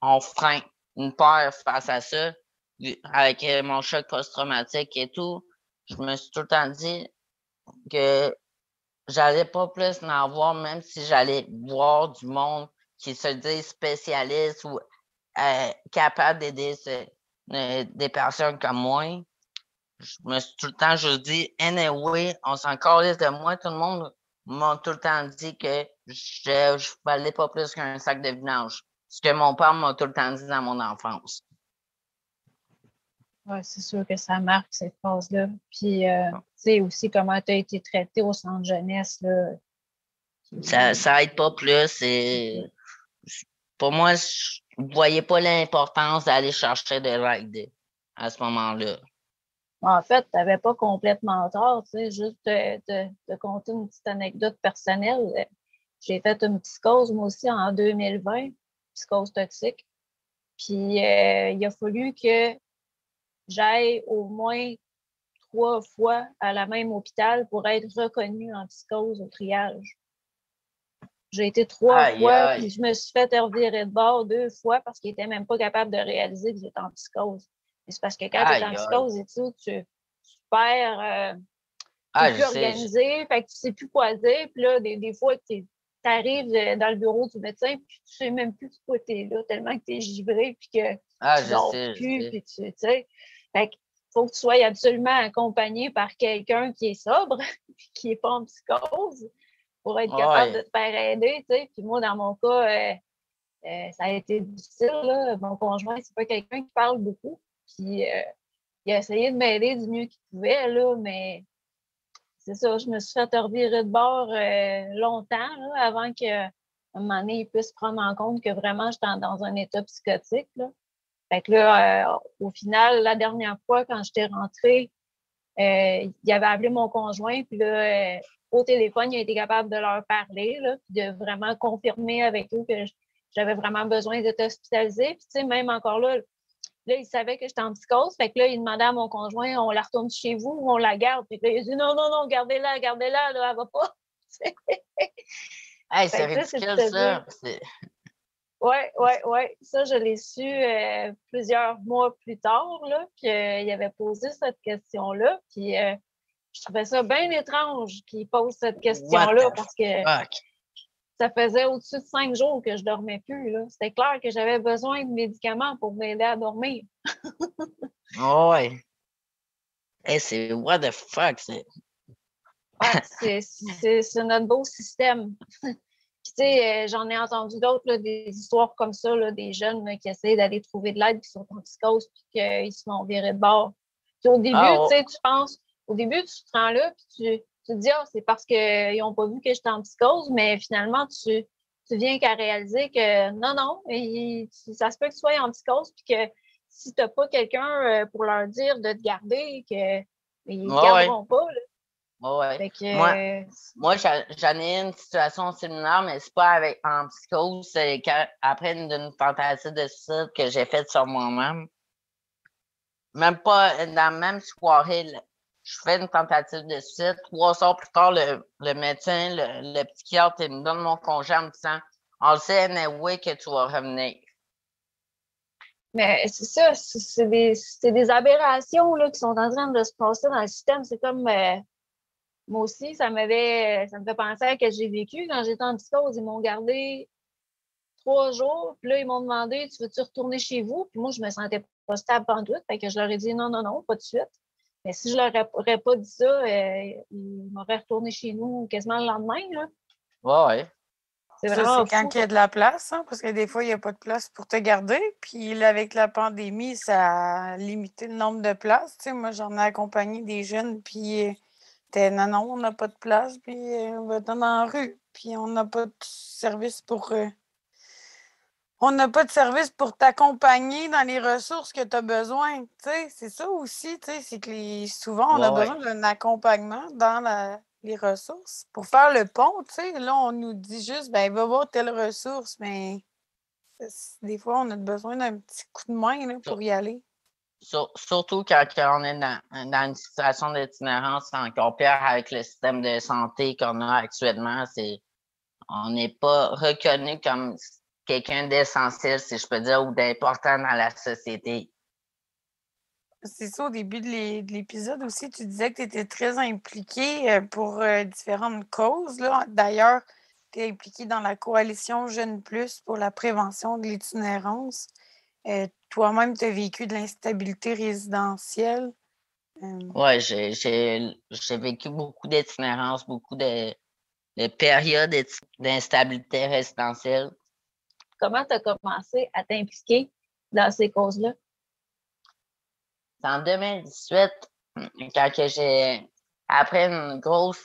un frein, une peur face à ça. Avec mon choc post-traumatique et tout, je me suis tout le temps dit que j'allais pas plus en avoir, même si j'allais voir du monde qui se dit spécialiste ou capable d'aider des personnes comme moi. Je me suis tout le temps juste dit, anyway, on s'en calisse de moi. Tout le monde m'a tout le temps dit que je valais pas plus qu'un sac de vidange. Ce que mon père m'a tout le temps dit dans mon enfance. Oui, c'est sûr que ça marque cette phase-là. Puis, tu sais, aussi comment tu as été traité au centre jeunesse, là. Ça aide pas plus. Pour moi, je voyais pas l'importance d'aller chercher de l'aide à ce moment-là. En fait, tu n'avais pas complètement tort, tu sais, juste te conter une petite anecdote personnelle. J'ai fait une psychose, moi aussi, en 2020, psychose toxique. Puis, il a fallu que j'aille au moins 3 fois à la même hôpital pour être reconnue en psychose au triage. J'ai été 3 Aïe, fois, puis aïe. je me suis fait revirer de bord 2 fois parce qu'ils n'étaient même pas capables de réaliser que j'étais en psychose. C'est parce que quand tu es en Aïe, aïe. psychose et tout, tu perds, tu Ah, n'es je plus sais. organisé, fait que tu ne sais plus quoi dire. Puis là, des fois, tu arrives dans le bureau du médecin, puis tu ne sais même plus pourquoi tu es là, tellement que tu es givré, puis que Ah, tu je dors sais, je plus, sais. puis tu sais. Fait que faut que tu sois absolument accompagné par quelqu'un qui est sobre, puis qui n'est pas en psychose, pour être capable de Ouais. te faire aider, tu sais. Puis moi, dans mon cas, ça a été difficile, là. Mon conjoint, c'est pas quelqu'un qui parle beaucoup. Puis il a essayé de m'aider du mieux qu'il pouvait, là, mais c'est ça, je me suis fait revirer de bord longtemps, là, avant qu'à un moment donné, il puisse prendre en compte que vraiment, j'étais dans un état psychotique, là. Fait que là, au final, la dernière fois, quand j'étais rentrée, il avait appelé mon conjoint, puis là, au téléphone, il a été capable de leur parler, là, puis de vraiment confirmer avec eux que j'avais vraiment besoin d'être hospitalisée. Puis, tu sais, même encore là, il savait que j'étais en psychose. Fait que là, il demandait à mon conjoint, on la retourne chez vous ou on la garde? Puis là, il a dit, non, non, non, gardez-la, gardez-la, là, elle va pas. Hey, c'est Fait que ça, c'est de ridicule, te dire. ça. Oui, oui, oui. Ça, je l'ai su plusieurs mois plus tard, là, qu'il avait posé cette question-là. Puis je trouvais ça bien étrange qu'il pose cette What question-là the parce que fuck? ça faisait au-dessus de 5 jours que je dormais plus, là. C'était clair que j'avais besoin de médicaments pour m'aider à dormir. Ouais. Hey, c'est what the fuck? Ouais, c'est notre beau système. Puis, tu sais, j'en ai entendu d'autres, là, des histoires comme ça, là, des jeunes là, qui essayent d'aller trouver de l'aide, qui sont en psychose, puis qu'ils se font virer de bord. Puis, au début, Ah, tu oh, sais, tu penses, au début, tu te rends là, puis tu te dis, ah, c'est parce qu'ils n'ont pas vu que j'étais en psychose, mais finalement, tu viens qu'à réaliser que non, non, ça se peut que tu sois en psychose, puis que si tu n'as pas quelqu'un pour leur dire de te garder, ils ne te ouais, ouais. garderont pas, là. Ouais. Fait que, Moi, j'en ai une situation similaire, mais c'est pas en psychose. C'est après d'une tentative de suicide que j'ai faite sur moi-même. Même pas dans la même soirée, je fais une tentative de suicide. 3 soirs plus tard, le médecin, le psychiatre, il me donne mon congé en me disant, on le sait, anyway, que tu vas revenir. Mais c'est ça, c'est des aberrations là, qui sont en train de se passer dans le système. C'est comme moi aussi, ça me fait penser à ce que j'ai vécu quand j'étais en psychose. Ils m'ont gardé 3 jours, puis là, ils m'ont demandé, tu veux-tu retourner chez vous? Puis moi, je me sentais pas stable pendant tout, fait que je leur ai dit non, non, non, pas de suite. Mais si je leur aurais pas dit ça, ils m'auraient retourné chez nous quasiment le lendemain, là. Ouais, ouais. C'est Ça, vraiment c'est quand fou. il y a de la place, hein, parce que des fois, il n'y a pas de place pour te garder. Puis là, avec la pandémie, ça a limité le nombre de places. Tu sais, moi, j'en ai accompagné des jeunes, puis non, non, on n'a pas de place, puis on va dans la rue. Puis on n'a pas de service pour on n'a pas de service pour t'accompagner dans les ressources que tu as besoin. Tu sais, c'est ça aussi, tu sais, c'est que souvent, on a Ouais, besoin d'un accompagnement dans les ressources. Pour faire le pont, tu sais, là, on nous dit juste, ben, va voir telle ressource, mais des fois, on a besoin d'un petit coup de main là, pour y aller. surtout quand on est dans une situation d'itinérance, c'est encore pire avec le système de santé qu'on a actuellement. On n'est pas reconnu comme quelqu'un d'essentiel, si je peux dire, ou d'important dans la société. C'est ça, au début de l'épisode aussi, tu disais que tu étais très impliqué pour différentes causes. Là. D'ailleurs, tu es impliqué dans la coalition Jeunes Plus pour la prévention de l'itinérance. Toi-même, tu as vécu de l'instabilité résidentielle. Oui, j'ai vécu beaucoup d'itinérance, beaucoup de périodes d'instabilité résidentielle. Comment tu as commencé à t'impliquer dans ces causes-là? C'est en 2018, quand après une grosse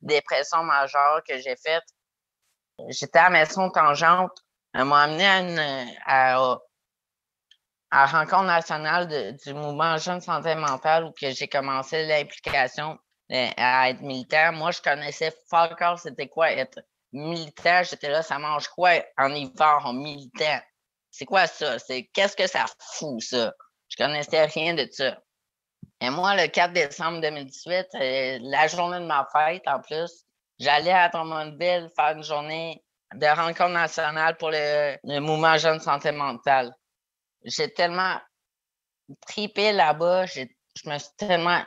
dépression majeure que j'ai faite, j'étais à Maison Tangente. Elle m'a amené à rencontre nationale du mouvement Jeunes Santé Mentale où que j'ai commencé l'implication à être militaire. Moi, je connaissais pas encore c'était quoi être militaire. J'étais là, ça mange quoi en hiver en militant? C'est quoi ça? Qu'est-ce que ça fout, ça? Je connaissais rien de ça. Et moi, le 4 décembre 2018, la journée de ma fête, en plus, j'allais à Drummondville faire une journée de rencontre nationale pour le mouvement Jeunes Santé Mentale. J'ai tellement tripé là-bas, je me suis tellement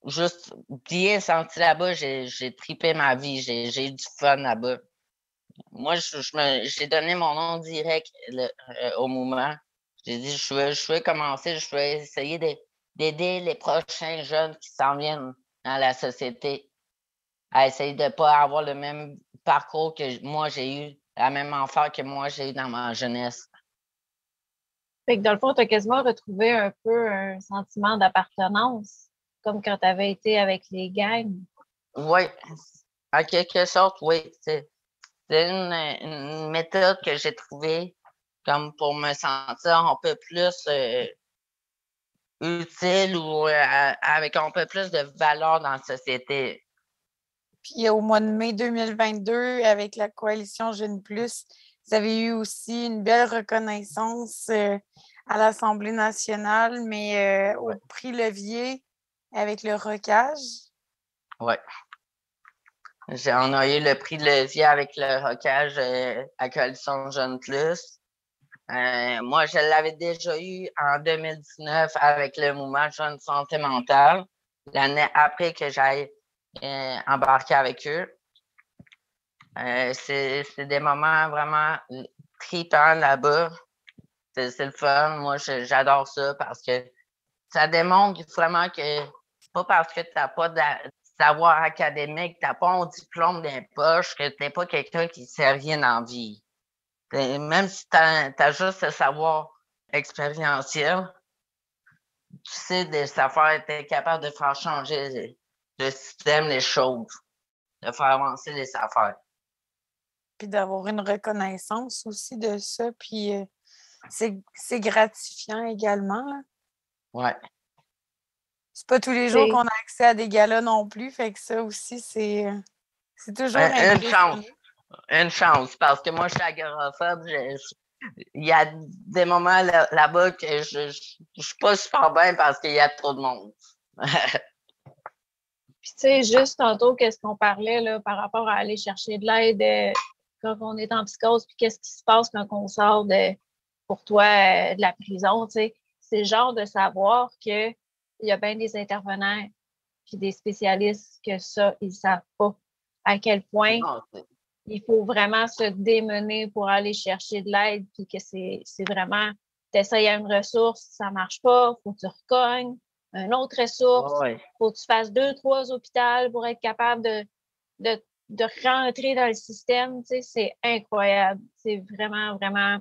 juste bien senti là-bas, j'ai tripé ma vie, j'ai eu du fun là-bas. Moi, j'ai donné mon nom direct au mouvement. J'ai dit, je veux commencer, je veux essayer d'aider les prochains jeunes qui s'en viennent dans la société à essayer de ne pas avoir le même parcours que moi j'ai eu, la même enfant que moi j'ai eu dans ma jeunesse. Fait que dans le fond, tu as quasiment retrouvé un peu un sentiment d'appartenance, comme quand tu avais été avec les gangs. Oui, en quelque sorte, oui. C'est une méthode que j'ai trouvée comme pour me sentir un peu plus utile ou avec un peu plus de valeur dans la société. Puis au mois de mai 2022, avec la coalition Jeunes Plus, vous avez eu aussi une belle reconnaissance à l'Assemblée nationale, mais au prix Levier avec le ROCAGE. Oui. On a eu le prix de levier avec le ROCAGE à Coalition Jeunes Plus. Moi, je l'avais déjà eu en 2019 avec le mouvement Jeunes Santé Mentale, l'année après que j'aille embarquer avec eux. C'est des moments vraiment tripants là-bas. C'est le fun. Moi, j'adore ça parce que ça démontre vraiment que c'est pas parce que tu n'as pas de savoir académique, tu n'as pas un diplôme dans les poches, que tu n'es pas quelqu'un qui ne sait rien dans la vie. Même si tu as juste le savoir expérientiel, tu sais des affaires, tu es capable de faire changer le système, les choses, de faire avancer les affaires. Puis d'avoir une reconnaissance aussi de ça. Puis c'est gratifiant également. Là. Ouais. C'est pas tous les jours qu'on a accès à des galas non plus. Fait que ça aussi, c'est toujours Une chance, parce que moi, je suis agoraphobe. Il y a des moments là-bas que je suis pas super bien parce qu'il y a trop de monde. Puis, tu sais, juste tantôt, qu'est-ce qu'on parlait là, par rapport à aller chercher de l'aide quand on est en psychose, puis qu'est-ce qui se passe quand on sort pour toi de la prison, tu sais. C'est le genre de savoir qu'il y a bien des intervenants puis des spécialistes que ça, ils ne savent pas à quel point il faut vraiment se démener pour aller chercher de l'aide, puis que c'est vraiment, tu essayes une ressource, ça ne marche pas, il faut que tu recognes une autre ressource, il faut que tu fasses 2, 3 hôpitaux pour être capable de de rentrer dans le système, tu sais, c'est incroyable. C'est vraiment, vraiment...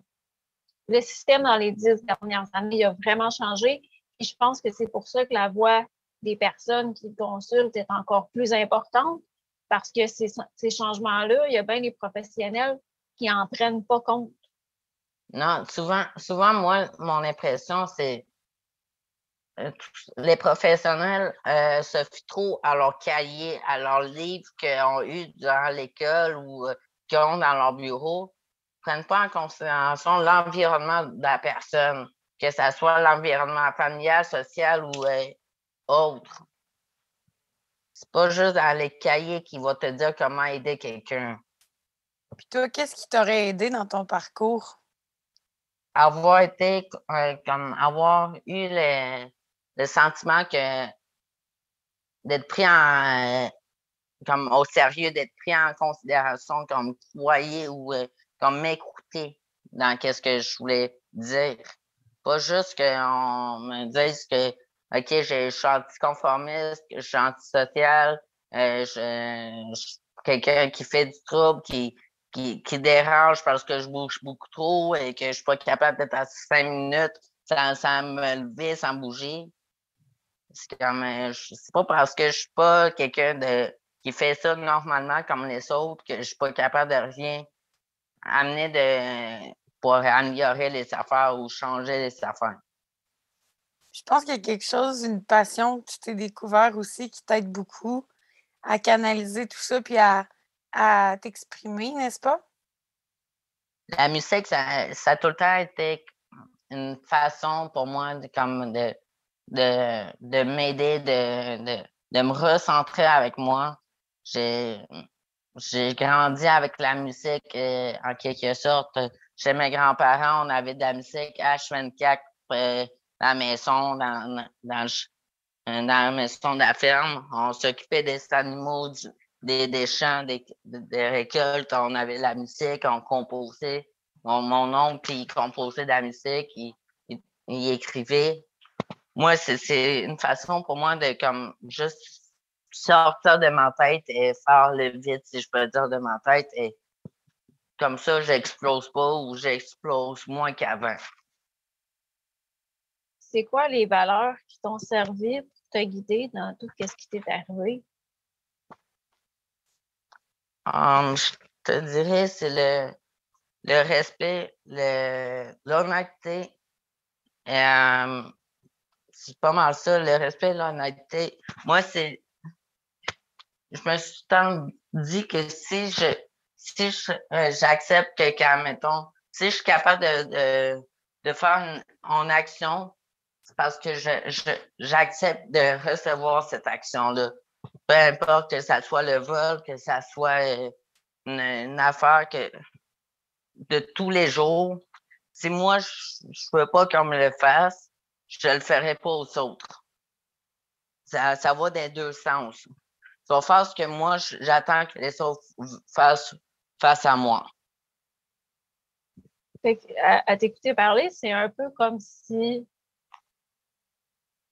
Le système dans les 10 dernières années, il a vraiment changé. Et je pense que c'est pour ça que la voix des personnes qui consultent est encore plus importante parce que ces changements-là, il y a bien des professionnels qui n'en prennent pas compte. Non, souvent, moi, mon impression, c'est les professionnels se fient trop à leurs cahiers, à leurs livres qu'ils ont eus dans l'école ou qu'ils ont dans leur bureau, ne prennent pas en considération l'environnement de la personne, que ce soit l'environnement familial, social ou autre. C'est pas juste dans les cahiers qui va te dire comment aider quelqu'un. Puis toi, qu'est-ce qui t'aurait aidé dans ton parcours? Avoir été comme avoir eu le sentiment que d'être pris comme au sérieux, d'être pris en considération comme croyé ou comme m'écouter dans qu'est-ce que je voulais dire. Pas juste qu'on me dise que OK, je suis anticonformiste, que je suis antisocial, je suis quelqu'un qui fait du trouble, qui dérange parce que je bouge beaucoup trop et que je suis pas capable d'être assis 5 minutes sans me lever, sans bouger. C'est comme, c'est pas parce que je suis pas quelqu'un qui fait ça normalement comme les autres que je suis pas capable de rien amener pour améliorer les affaires ou changer les affaires. Je pense qu'il y a quelque chose, une passion que tu t'es découvert aussi qui t'aide beaucoup à canaliser tout ça puis à t'exprimer, n'est-ce pas? La musique, ça a tout le temps été une façon pour moi de m'aider, de me recentrer avec moi. J'ai j'ai grandi avec la musique en quelque sorte. Chez mes grands-parents, on avait de la musique H24 dans la maison, dans la maison de la ferme. On s'occupait des animaux, des champs, des récoltes. On avait de la musique, on composait. Mon oncle, il composait de la musique, il écrivait. Moi, c'est une façon pour moi de comme juste sortir de ma tête et faire le vide, si je peux dire, de ma tête. Et comme ça, j'explose pas ou j'explose moins qu'avant. C'est quoi les valeurs qui t'ont servi pour te guider dans tout ce qui t'est arrivé? Je te dirais, c'est le respect, l'honnêteté. C'est pas mal ça, le respect, l'honnêteté. Moi, je me suis tant dit que si j'accepte que, mettons, si je suis capable de faire une action, c'est parce que j'accepte de recevoir cette action-là. Peu importe que ça soit le vol, que ça soit une affaire de tous les jours. Si moi, je veux pas qu'on me le fasse, je le ferai pas aux autres. Ça va dans deux sens. Tu vas faire ce que moi, j'attends que les autres fassent face à moi. Fait à t'écouter parler, c'est un peu comme si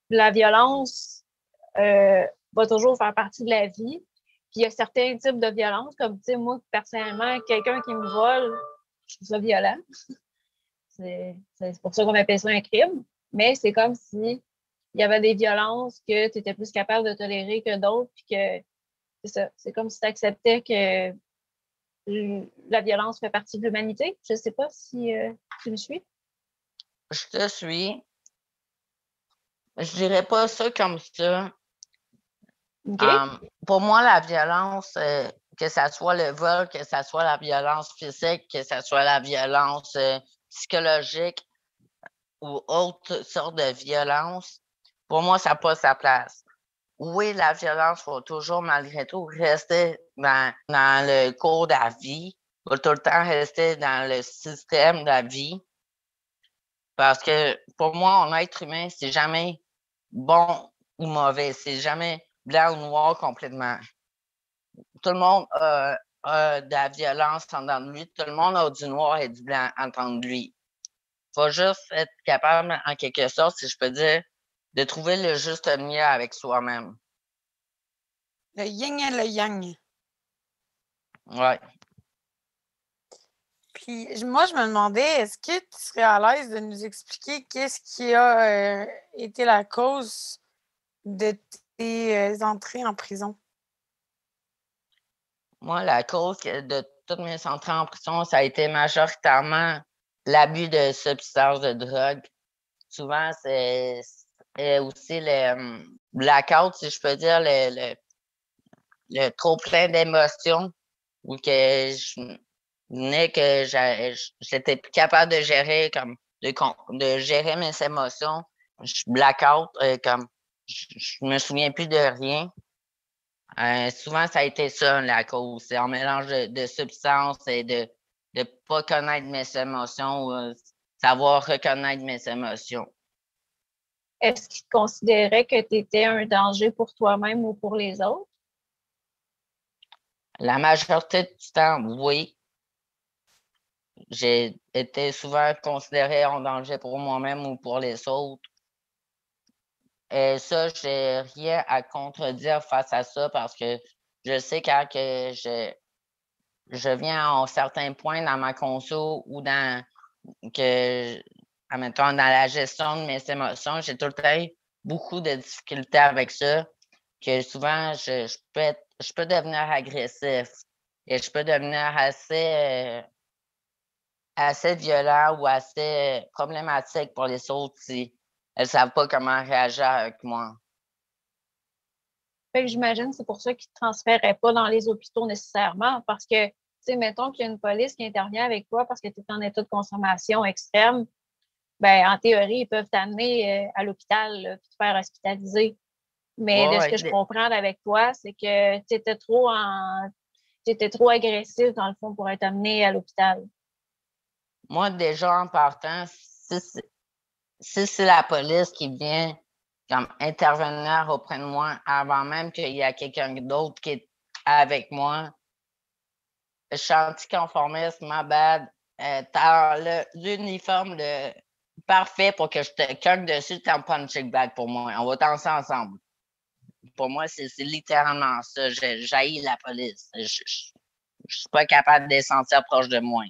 la violence va toujours faire partie de la vie. Puis il y a certains types de violence, comme tu sais, moi, personnellement, quelqu'un qui me vole, je trouve ça violent. C'est pour ça qu'on appelle ça un crime. Mais c'est comme si il y avait des violences que tu étais plus capable de tolérer que d'autres, puis que c'est ça. C'est comme si tu acceptais que la violence fait partie de l'humanité. Je ne sais pas si tu me suis. Je te suis. Je dirais pas ça comme ça. OK? Pour moi, la violence, que ce soit le vol, que ce soit la violence physique, que ce soit la violence psychologique ou autre sorte de violence, pour moi, ça n'a pas sa place. Oui, la violence va toujours, malgré tout, rester dans le cours de la vie, va tout le temps rester dans le système de la vie. Parce que pour moi, un être humain, c'est jamais bon ou mauvais. C'est jamais blanc ou noir complètement. Tout le monde a de la violence en dedans de lui. Tout le monde a du noir et du blanc en dedans de lui. Il faut juste être capable, en quelque sorte, si je peux dire, de trouver le juste milieu avec soi-même. Le yin et le yang. Ouais. Puis moi, je me demandais, est-ce que tu serais à l'aise de nous expliquer qu'est-ce qui a été la cause de tes entrées en prison? Moi, la cause de toutes mes entrées en prison, ça a été majoritairement l'abus de substances de drogue. Souvent, c'est aussi le blackout, si je peux dire, le trop plein d'émotions ou que je venais que j'étais plus capable de gérer de gérer mes émotions. Je blackout, comme je me souviens plus de rien. Souvent, ça a été ça la cause. C'est un mélange de substances et de pas connaître mes émotions ou savoir reconnaître mes émotions. Est-ce qu'ils considéraient que tu étais un danger pour toi-même ou pour les autres? La majorité du temps, oui. J'ai été souvent considéré en danger pour moi-même ou pour les autres. Et ça, j'ai rien à contredire face à ça parce que je sais quand que je viens à un certain point dans ma conso ou admettons, dans la gestion de mes émotions, j'ai tout le temps eu beaucoup de difficultés avec ça, que souvent je peux devenir agressif et je peux devenir assez violent ou assez problématique pour les autres si elles savent pas comment réagir avec moi. Fait que j'imagine que c'est pour ça qu'ils ne te transféraient pas dans les hôpitaux nécessairement, parce que, tu sais, mettons qu'il y a une police qui intervient avec toi parce que tu es en état de consommation extrême, ben en théorie, ils peuvent t'amener à l'hôpital puis te faire hospitaliser. Mais de ce Ouais, que je comprends avec toi, c'est que tu étais trop agressif, dans le fond, pour être amené à l'hôpital. moi, déjà en partant, si c'est la police qui vient comme intervenir auprès de moi avant même qu'il y a quelqu'un d'autre qui est avec moi, je suis anticonformiste, ma bad. T'as l'uniforme parfait pour que je te cogne dessus, t'es un punching bag pour moi. On va danser ensemble. Pour moi, c'est littéralement ça. J'haïs la police. Je suis pas capable de les sentir proches de moi.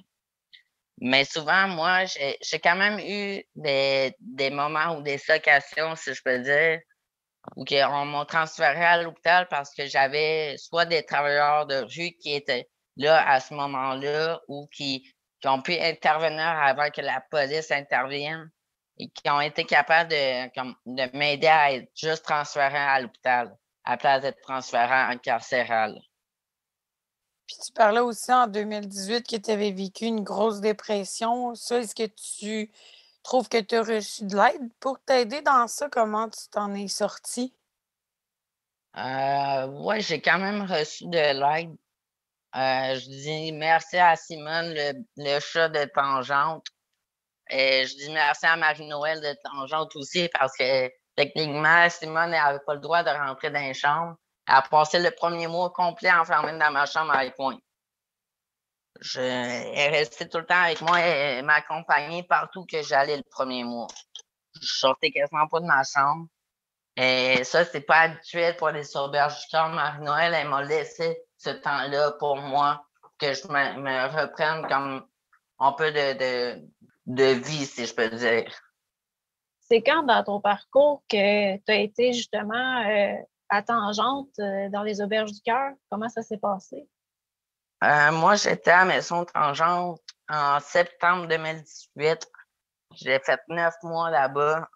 Mais souvent, moi, j'ai quand même eu des moments ou des occasions, si je peux dire, où on m'a transféré à l'hôpital parce que j'avais soit des travailleurs de rue qui étaient là à ce moment-là ou qui ont pu intervenir avant que la police intervienne et qui ont été capables de m'aider à être juste transféré à l'hôpital à la place d'être transféré en carcéral. Puis tu parlais aussi en 2018 que tu avais vécu une grosse dépression. Ça, est-ce que tu trouves que tu as reçu de l'aide pour t'aider dans ça? Comment tu t'en es sorti? Ouais, j'ai quand même reçu de l'aide. Je dis merci à Simone, le chat de Tangente. Et je dis merci à Marie-Noël de Tangente aussi parce que techniquement, Simone n'avait pas le droit de rentrer dans les chambres. Elle a passé le premier mois complet enfermée dans ma chambre avec moi. Elle est restée tout le temps avec moi et m'accompagnait partout que j'allais le premier mois. Je sortais quasiment pas de ma chambre. Et ça, c'est pas habituel pour les auberges du cœur. Marie-Noël, elle m'a laissé ce temps-là pour moi, que je me reprenne comme un peu de vie, si je peux dire. C'est quand dans ton parcours que tu as été justement à Tangente dans les auberges du cœur? Comment ça s'est passé? Moi, j'étais à Maison Tangente en septembre 2018. J'ai fait 9 mois là-bas.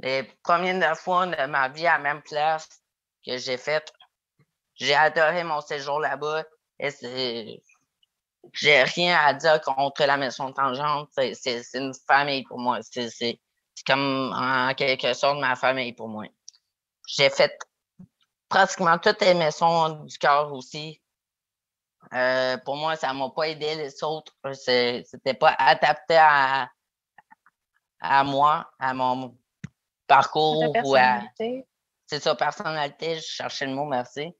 Les premiers 9 mois de ma vie à la même place que j'ai fait. J'ai adoré mon séjour là-bas. Et j'ai rien à dire contre la Maison Tangente. C'est une famille pour moi. C'est comme en quelque sorte ma famille pour moi. J'ai fait pratiquement toutes les maisons du cœur aussi. Pour moi, ça m'a pas aidé les autres. C'était pas adapté à moi, à mon À ta parcours ou à personnalité? c'est sa personnalité. Je cherchais le mot, merci.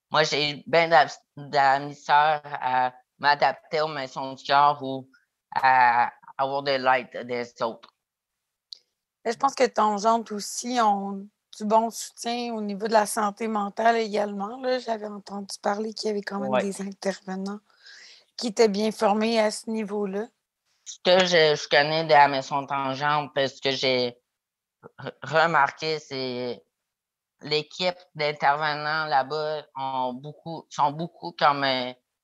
Moi, j'ai eu bien de la misère à m'adapter aux maisons du cœur ou à avoir de l'aide des autres. Je pense que Tangente aussi ont du bon soutien au niveau de la santé mentale également. Là. J'avais entendu parler qu'il y avait quand même Ouais. des intervenants qui étaient bien formés à ce niveau-là. Ce que je connais de la Maison Tangente, ce que j'ai remarqué, c'est l'équipe d'intervenants là-bas sont beaucoup comme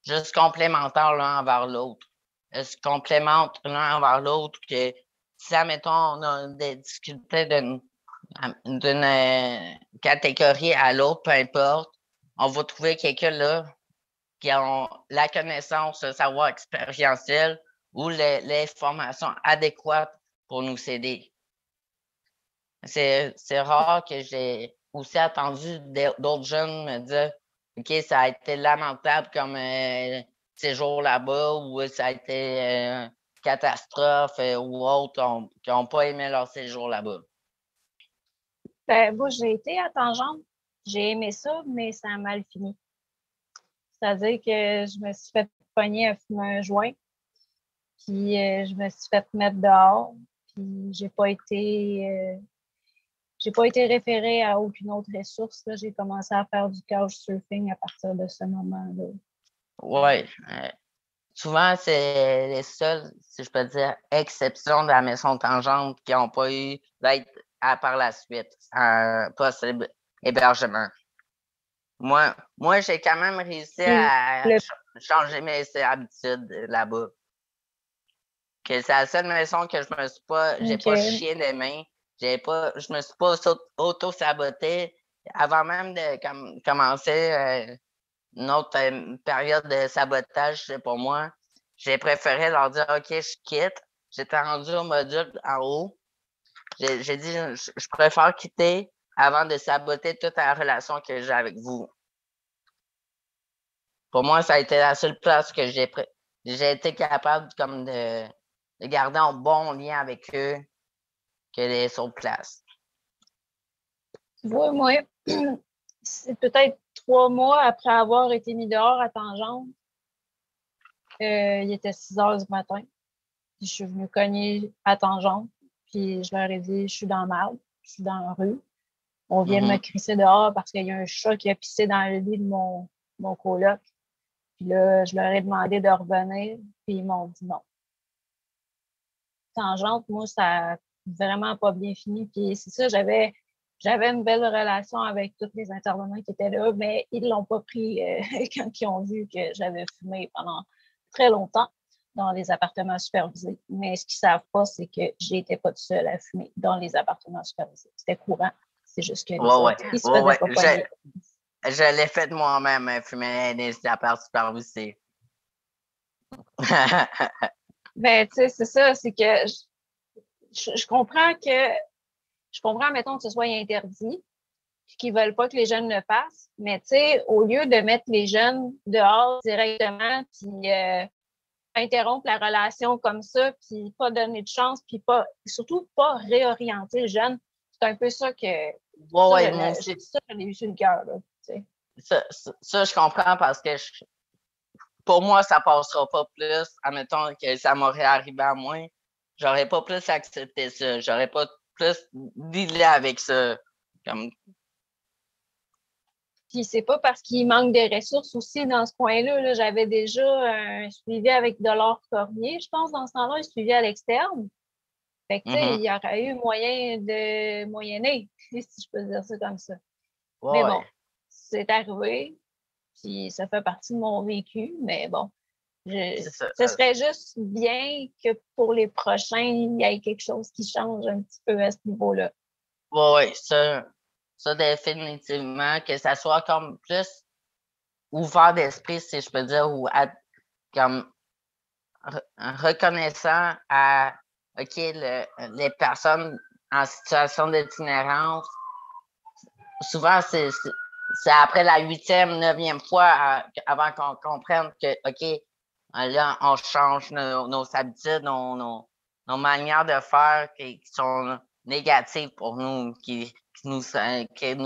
juste complémentaires l'un envers l'autre. Ils se complémentent l'un envers l'autre que si, admettons, on a des difficultés d'une catégorie à l'autre, peu importe, on va trouver quelqu'un là qui a la connaissance, le savoir expérientiel ou les formations adéquates pour nous aider. C'est rare que j'ai aussi attendu d'autres jeunes me dire OK, ça a été lamentable comme séjour là-bas ou ça a été catastrophe ou autre, qui n'ont pas aimé leur séjour là-bas. Ben, moi, j'ai été à Tangente. J'ai aimé ça, mais ça a mal fini. C'est-à-dire que je me suis fait pogner à fumer un joint, puis je me suis fait mettre dehors, puis j'ai pas été référée à aucune autre ressource. Là. J'ai commencé à faire du couchsurfing à partir de ce moment-là. Oui. Souvent, c'est les seules, si je peux dire, exceptions de la Maison Tangente qui n'ont pas eu d'aide par la suite, un possible hébergement. Moi, j'ai quand même réussi à changer mes habitudes là-bas. Que c'est la seule maison que j'ai pas chié des mains. Je me suis pas auto-saboté avant même de commencer une autre période de sabotage pour moi. J'ai préféré leur dire OK, je quitte. J'étais rendu au module en haut. J'ai dit je préfère quitter avant de saboter toute la relation que j'ai avec vous. Pour moi, ça a été la seule place que j'ai été capable comme de garder un bon lien avec eux que les autres places. Tu vois, moi, c'est peut-être 3 mois après avoir été mis dehors à Tangente. Il était 6 heures du matin. Puis je suis venue cogner à Tangente. Puis je leur ai dit, je suis dans la marde, je suis dans la rue. On vient de me crisser dehors parce qu'il y a un chat qui a pissé dans le lit de mon coloc. Puis là, je leur ai demandé de revenir, puis ils m'ont dit non. Tangente, moi, ça a vraiment pas bien fini. Puis c'est ça, j'avais une belle relation avec tous les intervenants qui étaient là, mais ils ne l'ont pas pris quand ils ont vu que j'avais fumé pendant très longtemps dans les appartements supervisés. Mais ce qu'ils ne savent pas, c'est que j'étais pas toute seule à fumer dans les appartements supervisés. C'était courant. C'est juste que les autres, ils se faisaient pas pogner. Je l'ai fait moi-même, fumer dans les appartements supervisés. Ben, tu sais, c'est ça, c'est que je comprends, mettons, que ce soit interdit, puis qu'ils veulent pas que les jeunes le fassent, mais tu sais, au lieu de mettre les jeunes dehors directement, puis interrompre la relation comme ça, puis pas donner de chance, puis surtout pas réorienter le jeune, c'est un peu ça que moi aussi. Ça, j'en ai eu sur le cœur, là, tu sais. Ça, je comprends parce que pour moi, ça passera pas plus. Admettons que ça m'aurait arrivé à moi. J'aurais pas plus accepté ça. J'aurais pas plus dealé avec ça. Puis c'est pas parce qu'il manque de ressources aussi dans ce coin-là. Là, j'avais déjà un suivi avec Dolores Cormier, je pense, dans ce temps-là, un suivi à l'externe. Fait que, tu sais, il y aurait eu moyen de moyenner, si je peux dire ça comme ça. Mais bon, c'est arrivé, puis ça fait partie de mon vécu, mais bon, ce serait juste bien que pour les prochains, il y ait quelque chose qui change un petit peu à ce niveau-là. Oui, ça définitivement, que ça soit comme plus ouvert d'esprit, si je peux dire, ou comme reconnaissant à OK, les personnes en situation d'itinérance. Souvent, c'est après la 8e, 9e fois avant qu'on comprenne que OK, là, on change nos habitudes, nos manières de faire qui sont négatives pour nous, qui nous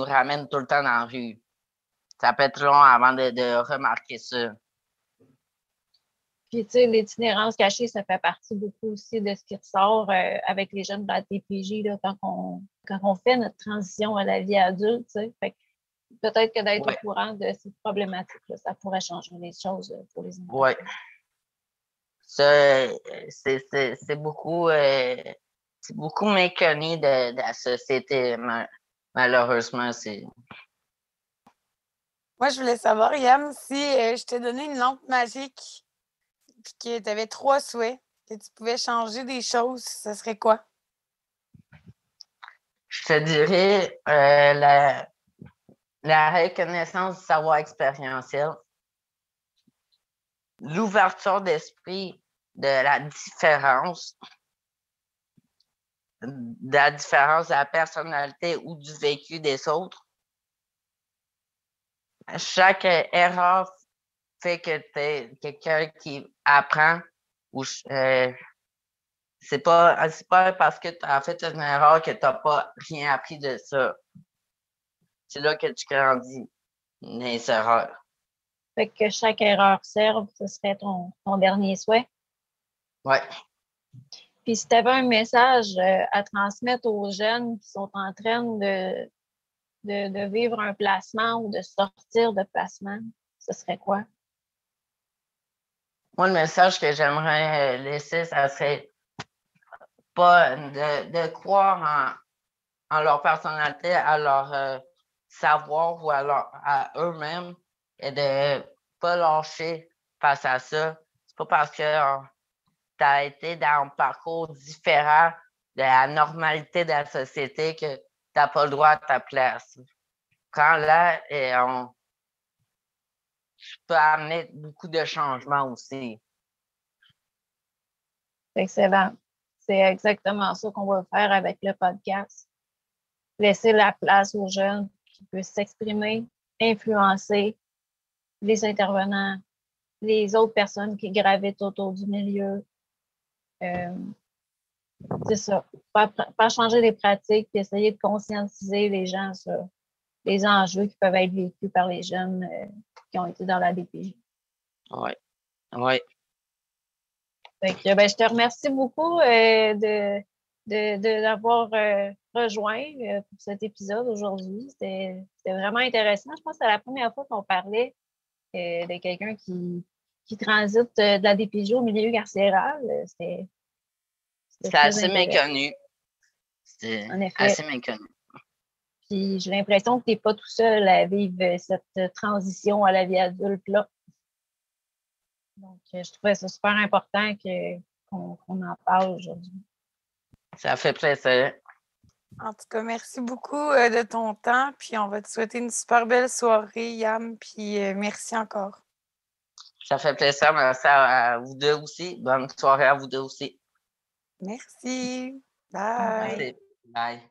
ramènent tout le temps dans la rue. Ça peut être long avant de remarquer ça. Puis, tu sais, l'itinérance cachée, ça fait partie beaucoup aussi de ce qui ressort avec les jeunes de la TPJ là, quand on fait notre transition à la vie adulte, tu sais. Fait que peut-être que d'être au courant de ces problématiques-là, ça pourrait changer les choses pour les enfants. Oui. C'est beaucoup, méconnu de la société, malheureusement. Moi, je voulais savoir, Yam, si je t'ai donné une lampe magique et que tu avais 3 souhaits, que tu pouvais changer des choses, ce serait quoi? Je te dirais la reconnaissance du savoir expérientiel, l'ouverture d'esprit de la différence de la personnalité ou du vécu des autres. Chaque erreur fait que tu es quelqu'un qui apprend ou c'est pas parce que tu as fait une erreur que tu n'as pas rien appris de ça. C'est là que tu grandis, les erreurs. Fait que chaque erreur serve, ce serait ton dernier souhait. Oui. Puis si tu avais un message à transmettre aux jeunes qui sont en train de vivre un placement ou de sortir de placement, ce serait quoi? Moi, le message que j'aimerais laisser, ça serait pas de croire en leur personnalité, à leur savoir ou à eux-mêmes et de pas lâcher face à ça. C'est pas parce que tu as été dans un parcours différent de la normalité de la société que tu n'as pas le droit à ta place. Prends-la et je peux amener beaucoup de changements aussi. Excellent. C'est exactement ça qu'on va faire avec le podcast. Laisser la place aux jeunes qui peuvent s'exprimer, influencer les intervenants, les autres personnes qui gravitent autour du milieu. C'est ça. Pas changer les pratiques et essayer de conscientiser les gens sur les enjeux qui peuvent être vécus par les jeunes qui ont été dans la DPJ. Oui. Oui. Ben, je te remercie beaucoup d'avoir rejoint pour cet épisode aujourd'hui. C'était vraiment intéressant. Je pense que c'est la première fois qu'on parlait de quelqu'un qui transite de la DPJ au milieu carcéral. C'est assez méconnu. C'est assez méconnu. Puis j'ai l'impression que tu n'es pas tout seul à vivre cette transition à la vie adulte-là. Donc, je trouvais ça super important qu'on en parle aujourd'hui. Ça fait plaisir. En tout cas, merci beaucoup de ton temps. Puis on va te souhaiter une super belle soirée, Yam. Puis merci encore. Ça fait plaisir. Merci à vous deux aussi. Bonne soirée à vous deux aussi. Merci. Bye. Merci. Bye.